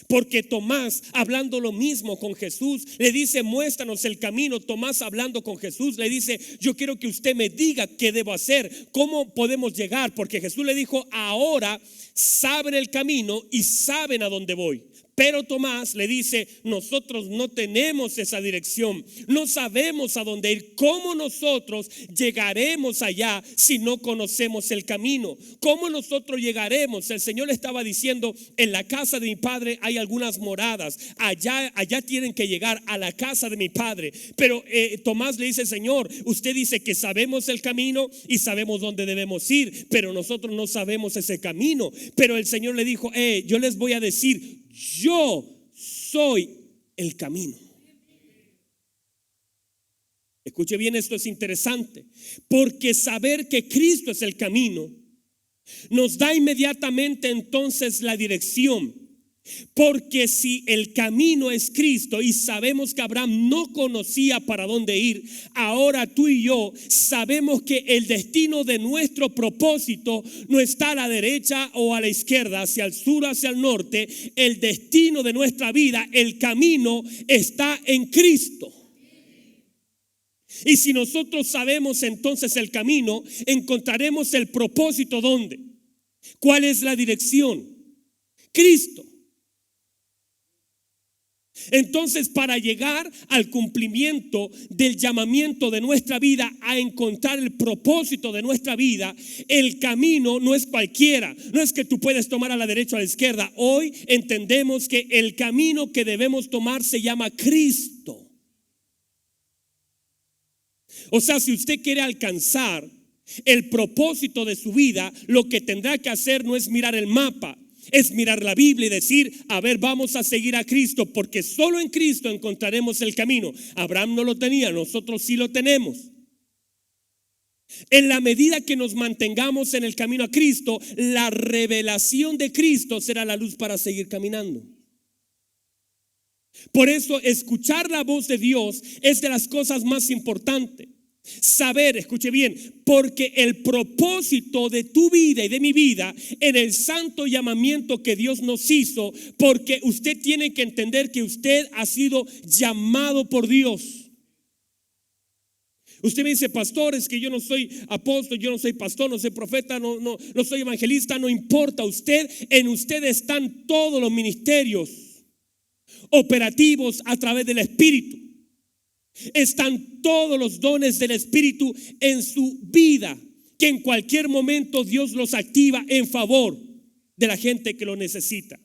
Porque Tomás, hablando lo mismo con Jesús, le dice: muéstranos el camino. Tomás, hablando con Jesús, le dice: yo quiero que usted me diga qué debo hacer, cómo podemos llegar. Porque Jesús le dijo: ahora saben el camino y saben a dónde voy. Pero Tomás le dice: nosotros no tenemos esa dirección, no sabemos a dónde ir. ¿Cómo nosotros llegaremos allá si no conocemos el camino? ¿Cómo nosotros llegaremos? El Señor le estaba diciendo: en la casa de mi Padre hay algunas moradas, allá tienen que llegar a la casa de mi Padre. Pero Tomás le dice: Señor, usted dice que sabemos el camino y sabemos dónde debemos ir, pero nosotros no sabemos ese camino. Pero el Señor le dijo: yo les voy a decir, yo soy el camino. Escuche bien, esto es interesante, porque saber que Cristo es el camino nos da inmediatamente entonces la dirección. Porque si el camino es Cristo y sabemos que Abraham no conocía para dónde ir, ahora tú y yo sabemos que el destino de nuestro propósito no está a la derecha o a la izquierda, hacia el sur o hacia el norte. El destino de nuestra vida, el camino, está en Cristo. Y si nosotros sabemos entonces el camino, encontraremos el propósito. ¿Dónde? ¿Cuál es la dirección? Cristo. Entonces, para llegar al cumplimiento del llamamiento de nuestra vida, a encontrar el propósito de nuestra vida, el camino no es cualquiera. No es que tú puedes tomar a la derecha o a la izquierda. Hoy entendemos que el camino que debemos tomar se llama Cristo. O sea, si usted quiere alcanzar el propósito de su vida, lo que tendrá que hacer no es mirar el mapa, es mirar la Biblia y decir: a ver, vamos a seguir a Cristo, porque solo en Cristo encontraremos el camino. Abraham no lo tenía, nosotros sí lo tenemos. En la medida que nos mantengamos en el camino a Cristo, la revelación de Cristo será la luz para seguir caminando. Por eso escuchar la voz de Dios es de las cosas más importantes. Saber, escuche bien, porque el propósito de tu vida y de mi vida en el santo llamamiento que Dios nos hizo, porque usted tiene que entender que usted ha sido llamado por Dios. Usted me dice, pastor, es que yo no soy apóstol, yo no soy pastor, no soy profeta, no soy evangelista, no importa. En usted están todos los ministerios operativos a través del Espíritu. Están todos los dones del Espíritu en su vida, que en cualquier momento Dios los activa en favor de la gente que lo necesita.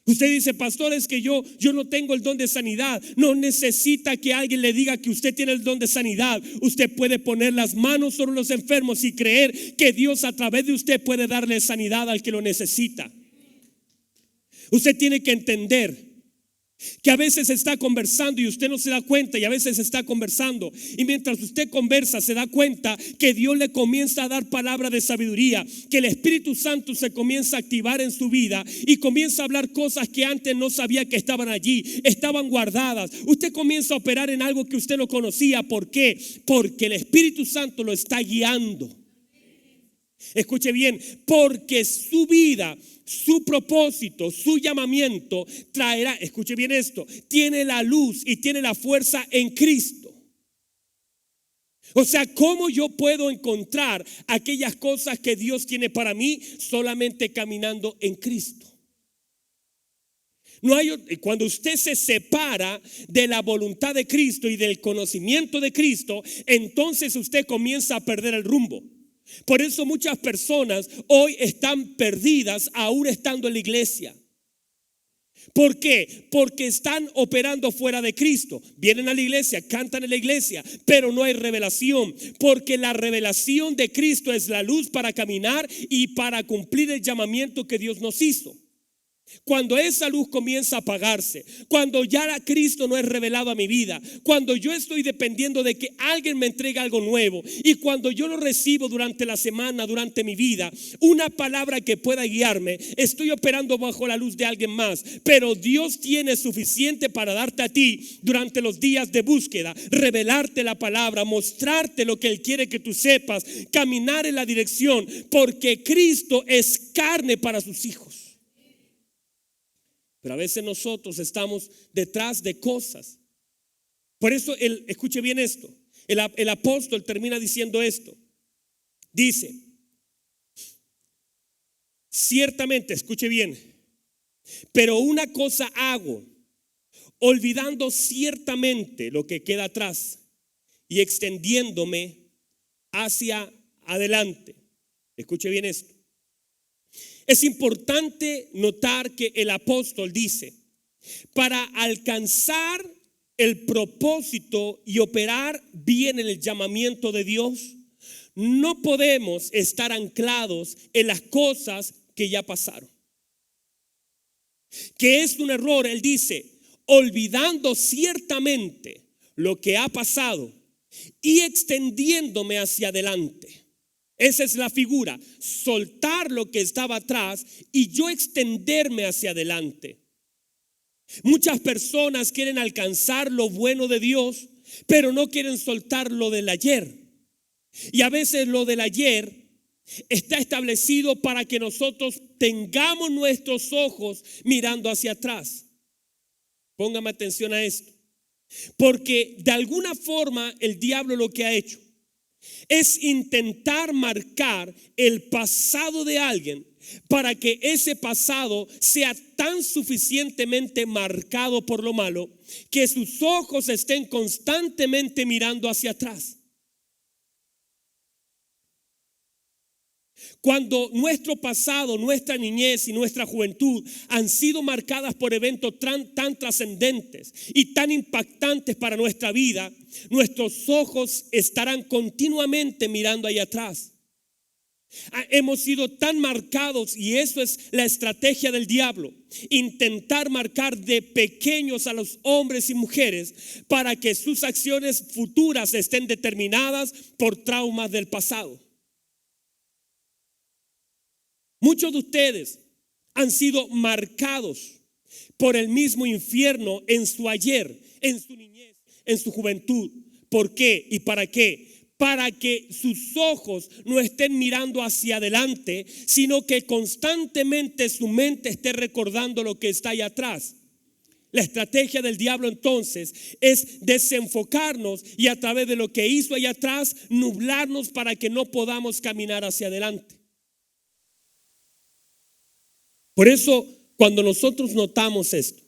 Usted dice, pastor, es que yo no tengo el don de sanidad. No necesita que alguien le diga que usted tiene el don de sanidad. Usted puede poner las manos sobre los enfermos y creer que Dios a través de usted puede darle sanidad al que lo necesita. Usted tiene que entender que a veces está conversando y usted no se da cuenta, y a veces está conversando y mientras usted conversa se da cuenta que Dios le comienza a dar palabra de sabiduría, que el Espíritu Santo se comienza a activar en su vida y comienza a hablar cosas que antes no sabía que estaban allí, estaban guardadas. Usted comienza a operar en algo que usted no conocía. ¿Por qué? Porque el Espíritu Santo lo está guiando. Escuche bien, porque su vida, su propósito, su llamamiento traerá, escuche bien esto, tiene la luz y tiene la fuerza en Cristo. O sea, ¿cómo yo puedo encontrar aquellas cosas que Dios tiene para mí? Solamente caminando en Cristo. Cuando usted se separa de la voluntad de Cristo y del conocimiento de Cristo, entonces usted comienza a perder el rumbo. Por eso muchas personas hoy están perdidas aún estando en la iglesia. ¿Por qué? Porque están operando fuera de Cristo. Vienen a la iglesia, cantan en la iglesia, pero no hay revelación. Porque la revelación de Cristo es la luz para caminar y para cumplir el llamamiento que Dios nos hizo. Cuando esa luz comienza a apagarse, cuando ya Cristo no es revelado a mi vida, cuando yo estoy dependiendo de que alguien me entregue algo nuevo y cuando yo lo recibo durante la semana, durante mi vida, una palabra que pueda guiarme, estoy operando bajo la luz de alguien más. Pero Dios tiene suficiente para darte a ti durante los días de búsqueda, revelarte la palabra, mostrarte lo que Él quiere que tú sepas, caminar en la dirección, porque Cristo es carne para sus hijos. Pero a veces nosotros estamos detrás de cosas. Por eso, escuche bien esto. El apóstol termina diciendo esto. Dice, ciertamente, escuche bien, pero una cosa hago, olvidando ciertamente lo que queda atrás y extendiéndome hacia adelante. Escuche bien esto. Es importante notar que el apóstol dice, para alcanzar el propósito y operar bien en el llamamiento de Dios, no podemos estar anclados en las cosas que ya pasaron. Que es un error. Él dice, olvidando ciertamente lo que ha pasado y extendiéndome hacia adelante. Esa es la figura, soltar lo que estaba atrás y yo extenderme hacia adelante. Muchas personas quieren alcanzar lo bueno de Dios, pero no quieren soltar lo del ayer. Y a veces lo del ayer está establecido para que nosotros tengamos nuestros ojos mirando hacia atrás. Póngame atención a esto, porque de alguna forma el diablo lo que ha hecho es intentar marcar el pasado de alguien para que ese pasado sea tan suficientemente marcado por lo malo que sus ojos estén constantemente mirando hacia atrás. Cuando nuestro pasado, nuestra niñez y nuestra juventud han sido marcadas por eventos tan trascendentes y tan impactantes para nuestra vida, nuestros ojos estarán continuamente mirando allá atrás. Hemos sido tan marcados, y eso es la estrategia del diablo, intentar marcar de pequeños a los hombres y mujeres para que sus acciones futuras estén determinadas por traumas del pasado. Muchos de ustedes han sido marcados por el mismo infierno en su ayer, en su niñez, en su juventud. ¿Por qué y para qué? Para que sus ojos no estén mirando hacia adelante, sino que constantemente su mente esté recordando lo que está allá atrás. La estrategia del diablo entonces es desenfocarnos y a través de lo que hizo allá atrás, nublarnos para que no podamos caminar hacia adelante. Por eso, cuando nosotros notamos esto,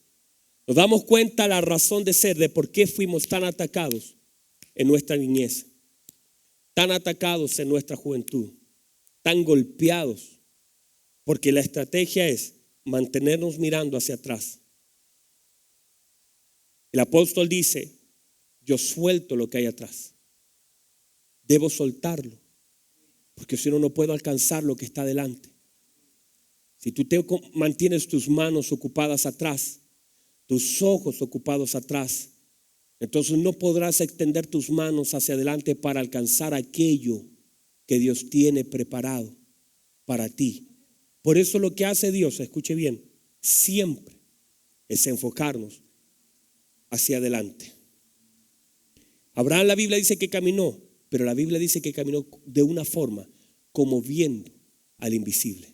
nos damos cuenta la razón de ser de por qué fuimos tan atacados en nuestra niñez, tan atacados en nuestra juventud, tan golpeados, porque la estrategia es mantenernos mirando hacia atrás. El apóstol dice: yo suelto lo que hay atrás, debo soltarlo, porque si no, no puedo alcanzar lo que está delante. Si tú te mantienes tus manos ocupadas atrás, tus ojos ocupados atrás, entonces no podrás extender tus manos hacia adelante para alcanzar aquello que Dios tiene preparado para ti. Por eso lo que hace Dios, escuche bien, siempre es enfocarnos hacia adelante. Abraham, la Biblia dice que caminó, pero la Biblia dice que caminó de una forma como viendo al invisible.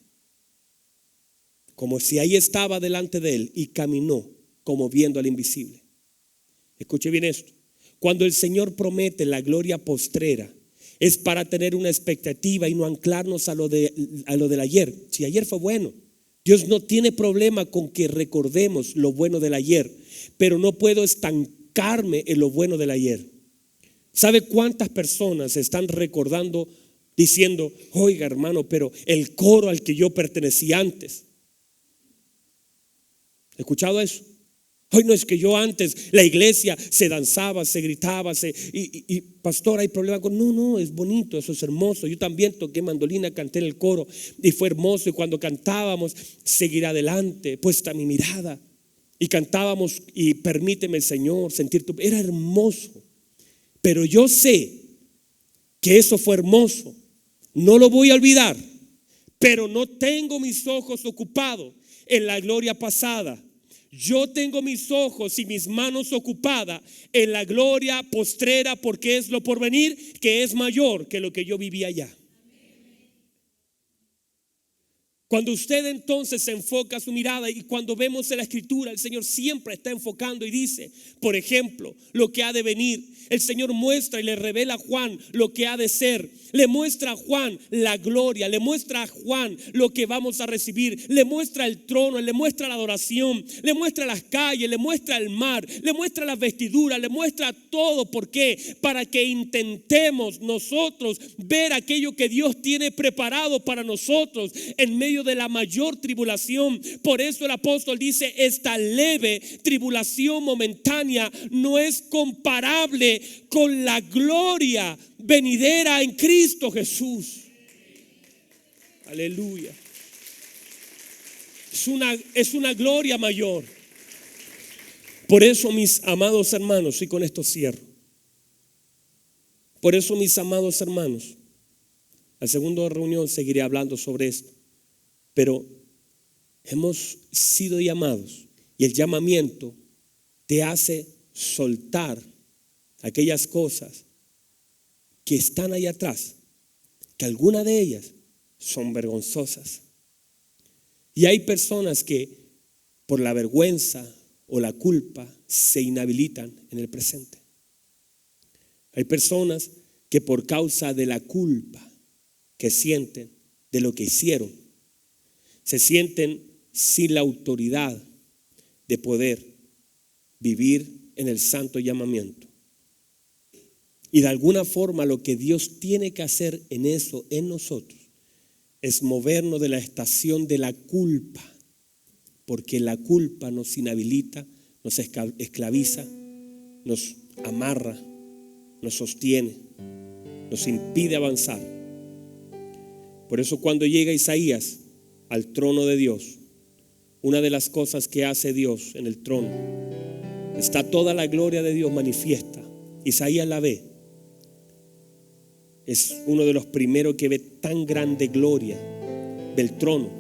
Como si ahí estaba delante de él y caminó como viendo al invisible. Escuche bien esto. Cuando el Señor promete la gloria postrera, es para tener una expectativa y no anclarnos a lo del ayer. Si ayer fue bueno, Dios no tiene problema con que recordemos lo bueno del ayer, pero no puedo estancarme en lo bueno del ayer. ¿Sabe cuántas personas están recordando diciendo: oiga, hermano, pero el coro al que yo pertenecí antes? ¿He escuchado eso? Hoy no es que yo antes, la iglesia se danzaba, se gritaba, y pastor, hay problema con... No, es bonito, eso es hermoso. Yo también toqué mandolina, canté en el coro y fue hermoso. Y cuando cantábamos, seguir adelante, puesta mi mirada. Y cantábamos y permíteme, Señor, sentir tu... Era hermoso. Pero yo sé que eso fue hermoso. No lo voy a olvidar. Pero no tengo mis ojos ocupados en la gloria pasada. Yo tengo mis ojos y mis manos ocupadas en la gloria postrera, porque es lo porvenir que es mayor que lo que yo vivía allá. Cuando usted entonces se enfoca su mirada, y cuando vemos en la escritura, el Señor siempre está enfocando y dice, por ejemplo, lo que ha de venir. El Señor muestra y le revela a Juan lo que ha de ser. Le muestra a Juan la gloria, le muestra a Juan lo que vamos a recibir, le muestra el trono, le muestra la adoración, le muestra las calles, le muestra el mar, le muestra las vestiduras, le muestra todo. ¿Por qué? Para que intentemos nosotros ver aquello que Dios tiene preparado para nosotros en medio de la mayor tribulación. Por eso el apóstol dice: esta leve tribulación momentánea no es comparable con la gloria venidera en Cristo Jesús. Aleluya. Es una gloria mayor. Por eso, mis amados hermanos, y con esto cierro. Por eso, mis amados hermanos, la segunda reunión seguiré hablando sobre esto. Pero hemos sido llamados, y el llamamiento te hace soltar aquellas cosas que están ahí atrás, que algunas de ellas son vergonzosas. Y hay personas que por la vergüenza o la culpa se inhabilitan en el presente. Hay personas que por causa de la culpa que sienten de lo que hicieron, se sienten sin la autoridad de poder vivir en el santo llamamiento. Y de alguna forma lo que Dios tiene que hacer en eso, en nosotros, es movernos de la estación de la culpa, porque la culpa nos inhabilita, nos esclaviza, nos amarra, nos sostiene, nos impide avanzar. Por eso cuando llega Isaías al trono de Dios, una de las cosas que hace Dios en el trono, está toda la gloria de Dios manifiesta. Isaías la ve. Es uno de los primeros que ve tan grande gloria del trono.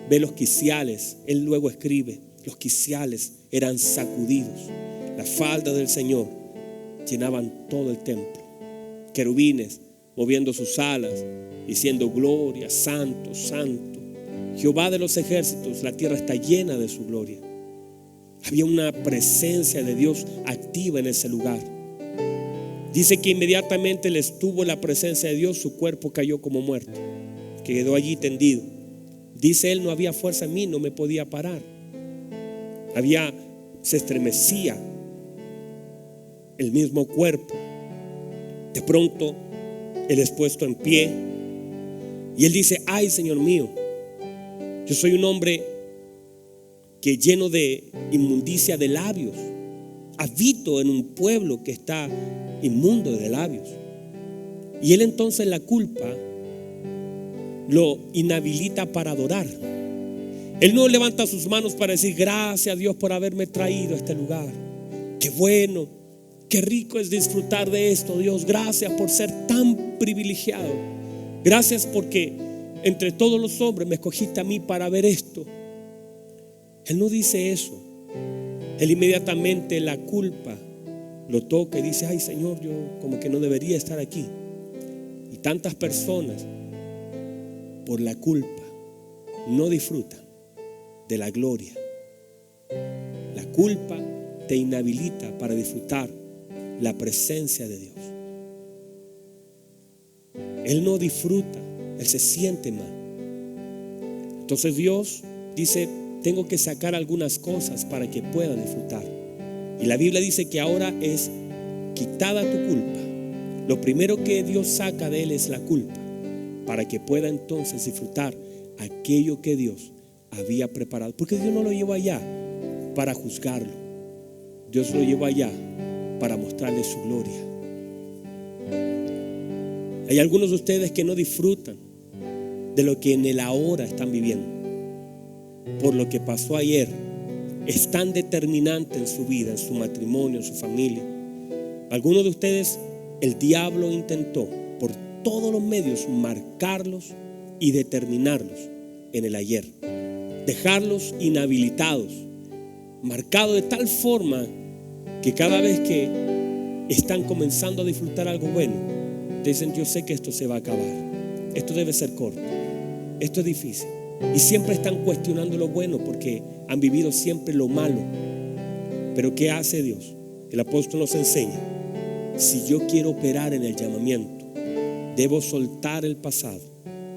Ve los quiciales. Él luego escribe: los quiciales eran sacudidos, la falda del Señor llenaban todo el templo. Querubines moviendo sus alas, diciendo: gloria, santo, santo, Jehová de los ejércitos, la tierra está llena de su gloria. Había una presencia de Dios activa en ese lugar. Dice que inmediatamente le estuvo la presencia de Dios, su cuerpo cayó como muerto, que quedó allí tendido. Dice él: no había fuerza en mí, no me podía parar. Se estremecía el mismo cuerpo. De pronto él es puesto en pie y él dice: ay, Señor mío, yo soy un hombre que lleno de inmundicia de labios, habito en un pueblo que está inmundo de labios. Y él entonces la culpa lo inhabilita para adorar. Él no levanta sus manos para decir: gracias a Dios por haberme traído a este lugar. Qué bueno, qué rico es disfrutar de esto, Dios. Gracias por ser tan privilegiado. Gracias porque entre todos los hombres me escogiste a mí para ver esto. Él no dice eso. Él inmediatamente la culpa lo toca y dice: ay, Señor, yo como que no debería estar aquí. Y tantas personas por la culpa no disfrutan de la gloria. La culpa te inhabilita para disfrutar la presencia de Dios. Él no disfruta, él se siente mal. Entonces Dios dice: tengo que sacar algunas cosas para que pueda disfrutar. Y la Biblia dice que ahora es quitada tu culpa. Lo primero que Dios saca de él es la culpa, para que pueda entonces disfrutar aquello que Dios había preparado. Porque Dios no lo llevó allá para juzgarlo. Dios lo llevó allá para mostrarle su gloria. Hay algunos de ustedes que no disfrutan de lo que en el ahora están viviendo, por lo que pasó ayer. Es tan determinante en su vida, en su matrimonio, en su familia. Algunos de ustedes, el diablo intentó por todos los medios marcarlos y determinarlos en el ayer, dejarlos inhabilitados, marcados de tal forma que cada vez que están comenzando a disfrutar algo bueno, dicen: yo sé que esto se va a acabar, esto debe ser corto, esto es difícil. Y siempre están cuestionando lo bueno porque han vivido siempre lo malo. Pero ¿qué hace Dios? El apóstol nos enseña: si yo quiero operar en el llamamiento, debo soltar el pasado.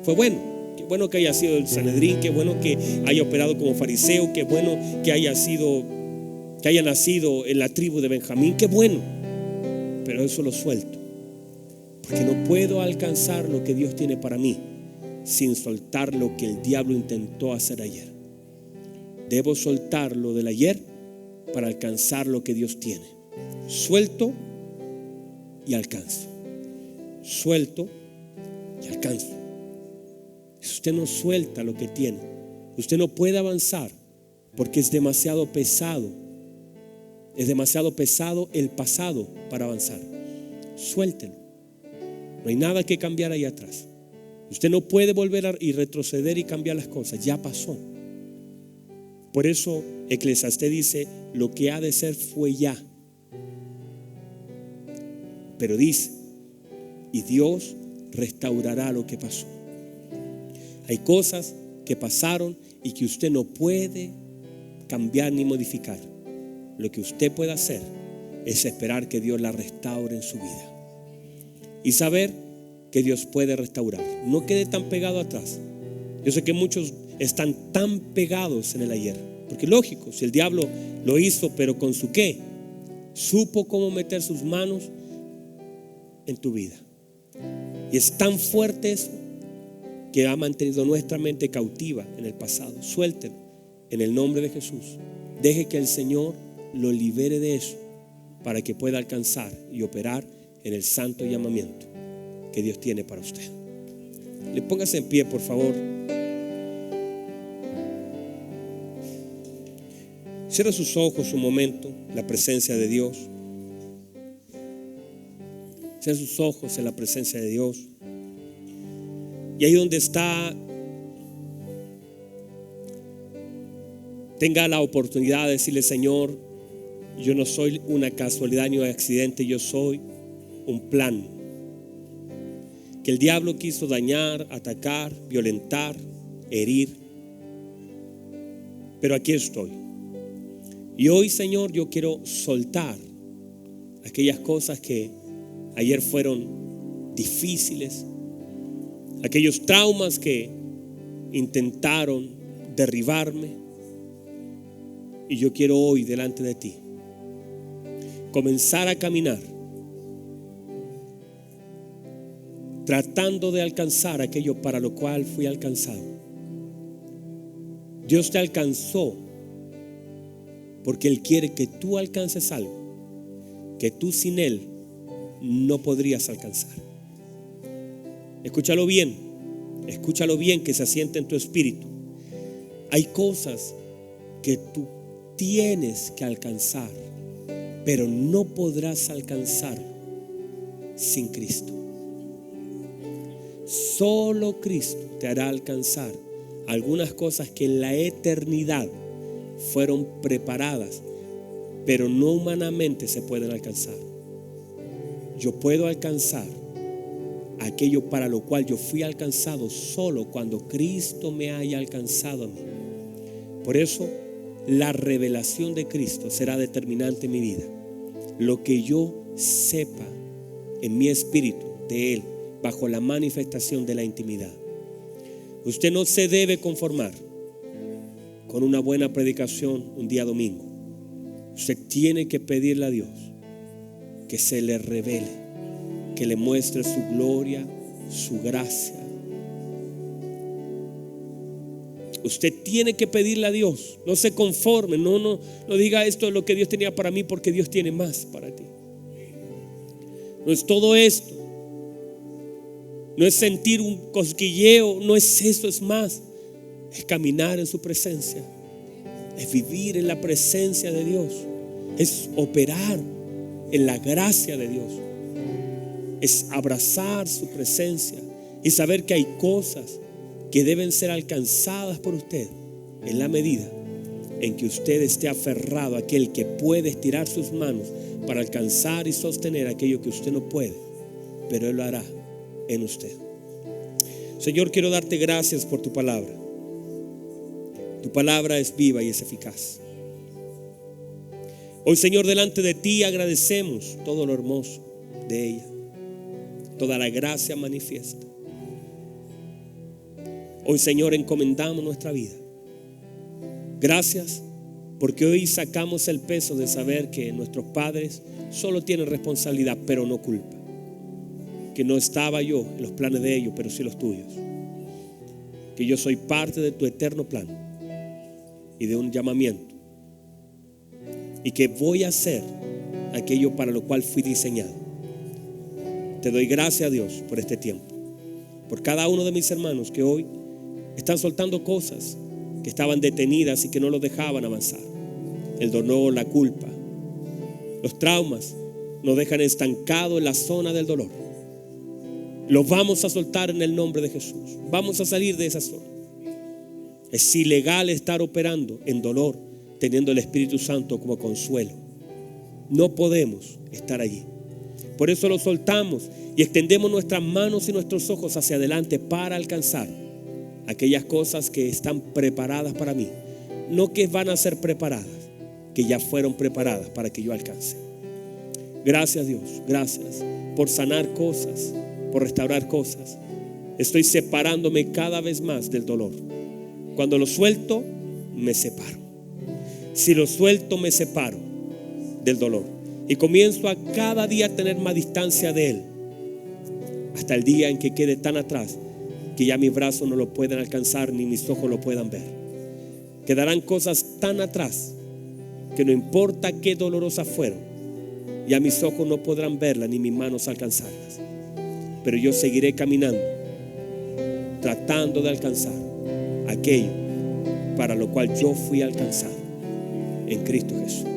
Fue bueno, qué bueno que haya sido el Sanedrín, qué bueno que haya operado como fariseo, qué bueno que haya nacido en la tribu de Benjamín, qué bueno. Pero eso lo suelto, porque no puedo alcanzar lo que Dios tiene para mí sin soltar lo que el diablo intentó hacer ayer. Debo soltar lo del ayer para alcanzar lo que Dios tiene. Suelto y alcanzo. Suelto y alcanzo. Si usted no suelta lo que tiene, usted no puede avanzar, porque es demasiado pesado. Es demasiado pesado el pasado para avanzar. Suéltelo. No hay nada que cambiar ahí atrás. Usted no puede volver y retroceder y cambiar las cosas. Ya pasó. Por eso Eclesiastés dice: lo que ha de ser fue ya. Pero dice: y Dios restaurará lo que pasó. Hay cosas que pasaron y que usted no puede cambiar ni modificar. Lo que usted puede hacer es esperar que Dios la restaure en su vida y saber que Dios puede restaurar. No quede tan pegado atrás. Yo sé que muchos están tan pegados en el ayer, porque lógico, si el diablo lo hizo, pero con su qué, supo cómo meter sus manos en tu vida, y es tan fuerte eso que ha mantenido nuestra mente cautiva en el pasado. Suéltelo en el nombre de Jesús. Deje que el Señor lo libere de eso para que pueda alcanzar y operar en el santo llamamiento que Dios tiene para usted. Le póngase en pie, por favor. Cierra sus ojos un momento, la presencia de Dios. Cierra sus ojos en la presencia de Dios. Y ahí donde está, tenga la oportunidad de decirle: Señor, Yo no soy una casualidad ni un accidente, yo soy un plan que el diablo quiso dañar, atacar, violentar, herir. Pero aquí estoy. Y hoy, Señor, yo quiero soltar aquellas cosas que ayer fueron difíciles, aquellos traumas que intentaron derribarme. Y yo quiero hoy delante de ti comenzar a caminar tratando de alcanzar aquello para lo cual fui alcanzado. Dios te alcanzó porque Él quiere que tú alcances algo que tú sin Él no podrías alcanzar. Escúchalo bien que se asiente en tu espíritu. Hay cosas que tú tienes que alcanzar, pero no podrás alcanzar sin Cristo. Solo Cristo te hará alcanzar algunas cosas que en la eternidad fueron preparadas, pero no humanamente se pueden alcanzar. Yo puedo alcanzar aquello para lo cual yo fui alcanzado solo cuando Cristo me haya alcanzado a mí. Por eso la revelación de Cristo será determinante en mi vida. Lo que yo sepa en mi espíritu de Él bajo la manifestación de la intimidad. Usted no se debe conformar con una buena predicación un día domingo. Usted tiene que pedirle a Dios que se le revele, que le muestre su gloria, su gracia. Usted tiene que pedirle a Dios. No se conforme, no diga esto es lo que Dios tenía para mí, porque Dios tiene más para ti. No es todo esto. No es sentir un cosquilleo, no es eso, es más. Es caminar en su presencia. Es vivir en la presencia de Dios. Es operar en la gracia de Dios. Es abrazar su presencia y saber que hay cosas que deben ser alcanzadas por usted en la medida en que usted esté aferrado a aquel que puede estirar sus manos para alcanzar y sostener aquello que usted no puede, pero Él lo hará en usted. Señor, quiero darte gracias por tu palabra. Tu palabra es viva y es eficaz. Hoy, Señor, delante de ti agradecemos todo lo hermoso de ella, toda la gracia manifiesta. Hoy, Señor, encomendamos nuestra vida. Gracias porque hoy sacamos el peso de saber que nuestros padres solo tienen responsabilidad, pero no culpa. Que no estaba yo en los planes de ellos, pero sí los tuyos. Que yo soy parte de tu eterno plan y de un llamamiento. Y que voy a hacer aquello para lo cual fui diseñado. Te doy gracias a Dios por este tiempo. Por cada uno de mis hermanos que hoy están soltando cosas que estaban detenidas y que no los dejaban avanzar. El dolor, la culpa, los traumas nos dejan estancados en la zona del dolor. Los vamos a soltar en el nombre de Jesús. Vamos a salir de esa zona. Es ilegal estar operando en dolor teniendo el Espíritu Santo como consuelo. No podemos estar allí. Por eso lo soltamos y extendemos nuestras manos y nuestros ojos hacia adelante para alcanzar aquellas cosas que están preparadas para mí. No que van a ser preparadas, que ya fueron preparadas para que yo alcance. Gracias, Dios, gracias por sanar cosas, por restaurar cosas. Estoy separándome cada vez más del dolor. Cuando lo suelto, me separo. Si lo suelto, me separo del dolor y comienzo a cada día tener más distancia de él, hasta el día en que quede tan atrás que ya mis brazos no lo puedan alcanzar ni mis ojos lo puedan ver. Quedarán cosas tan atrás que no importa qué dolorosas fueron, ya mis ojos no podrán verlas ni mis manos alcanzarlas, pero yo seguiré caminando tratando de alcanzar aquello para lo cual yo fui alcanzado en Cristo Jesús.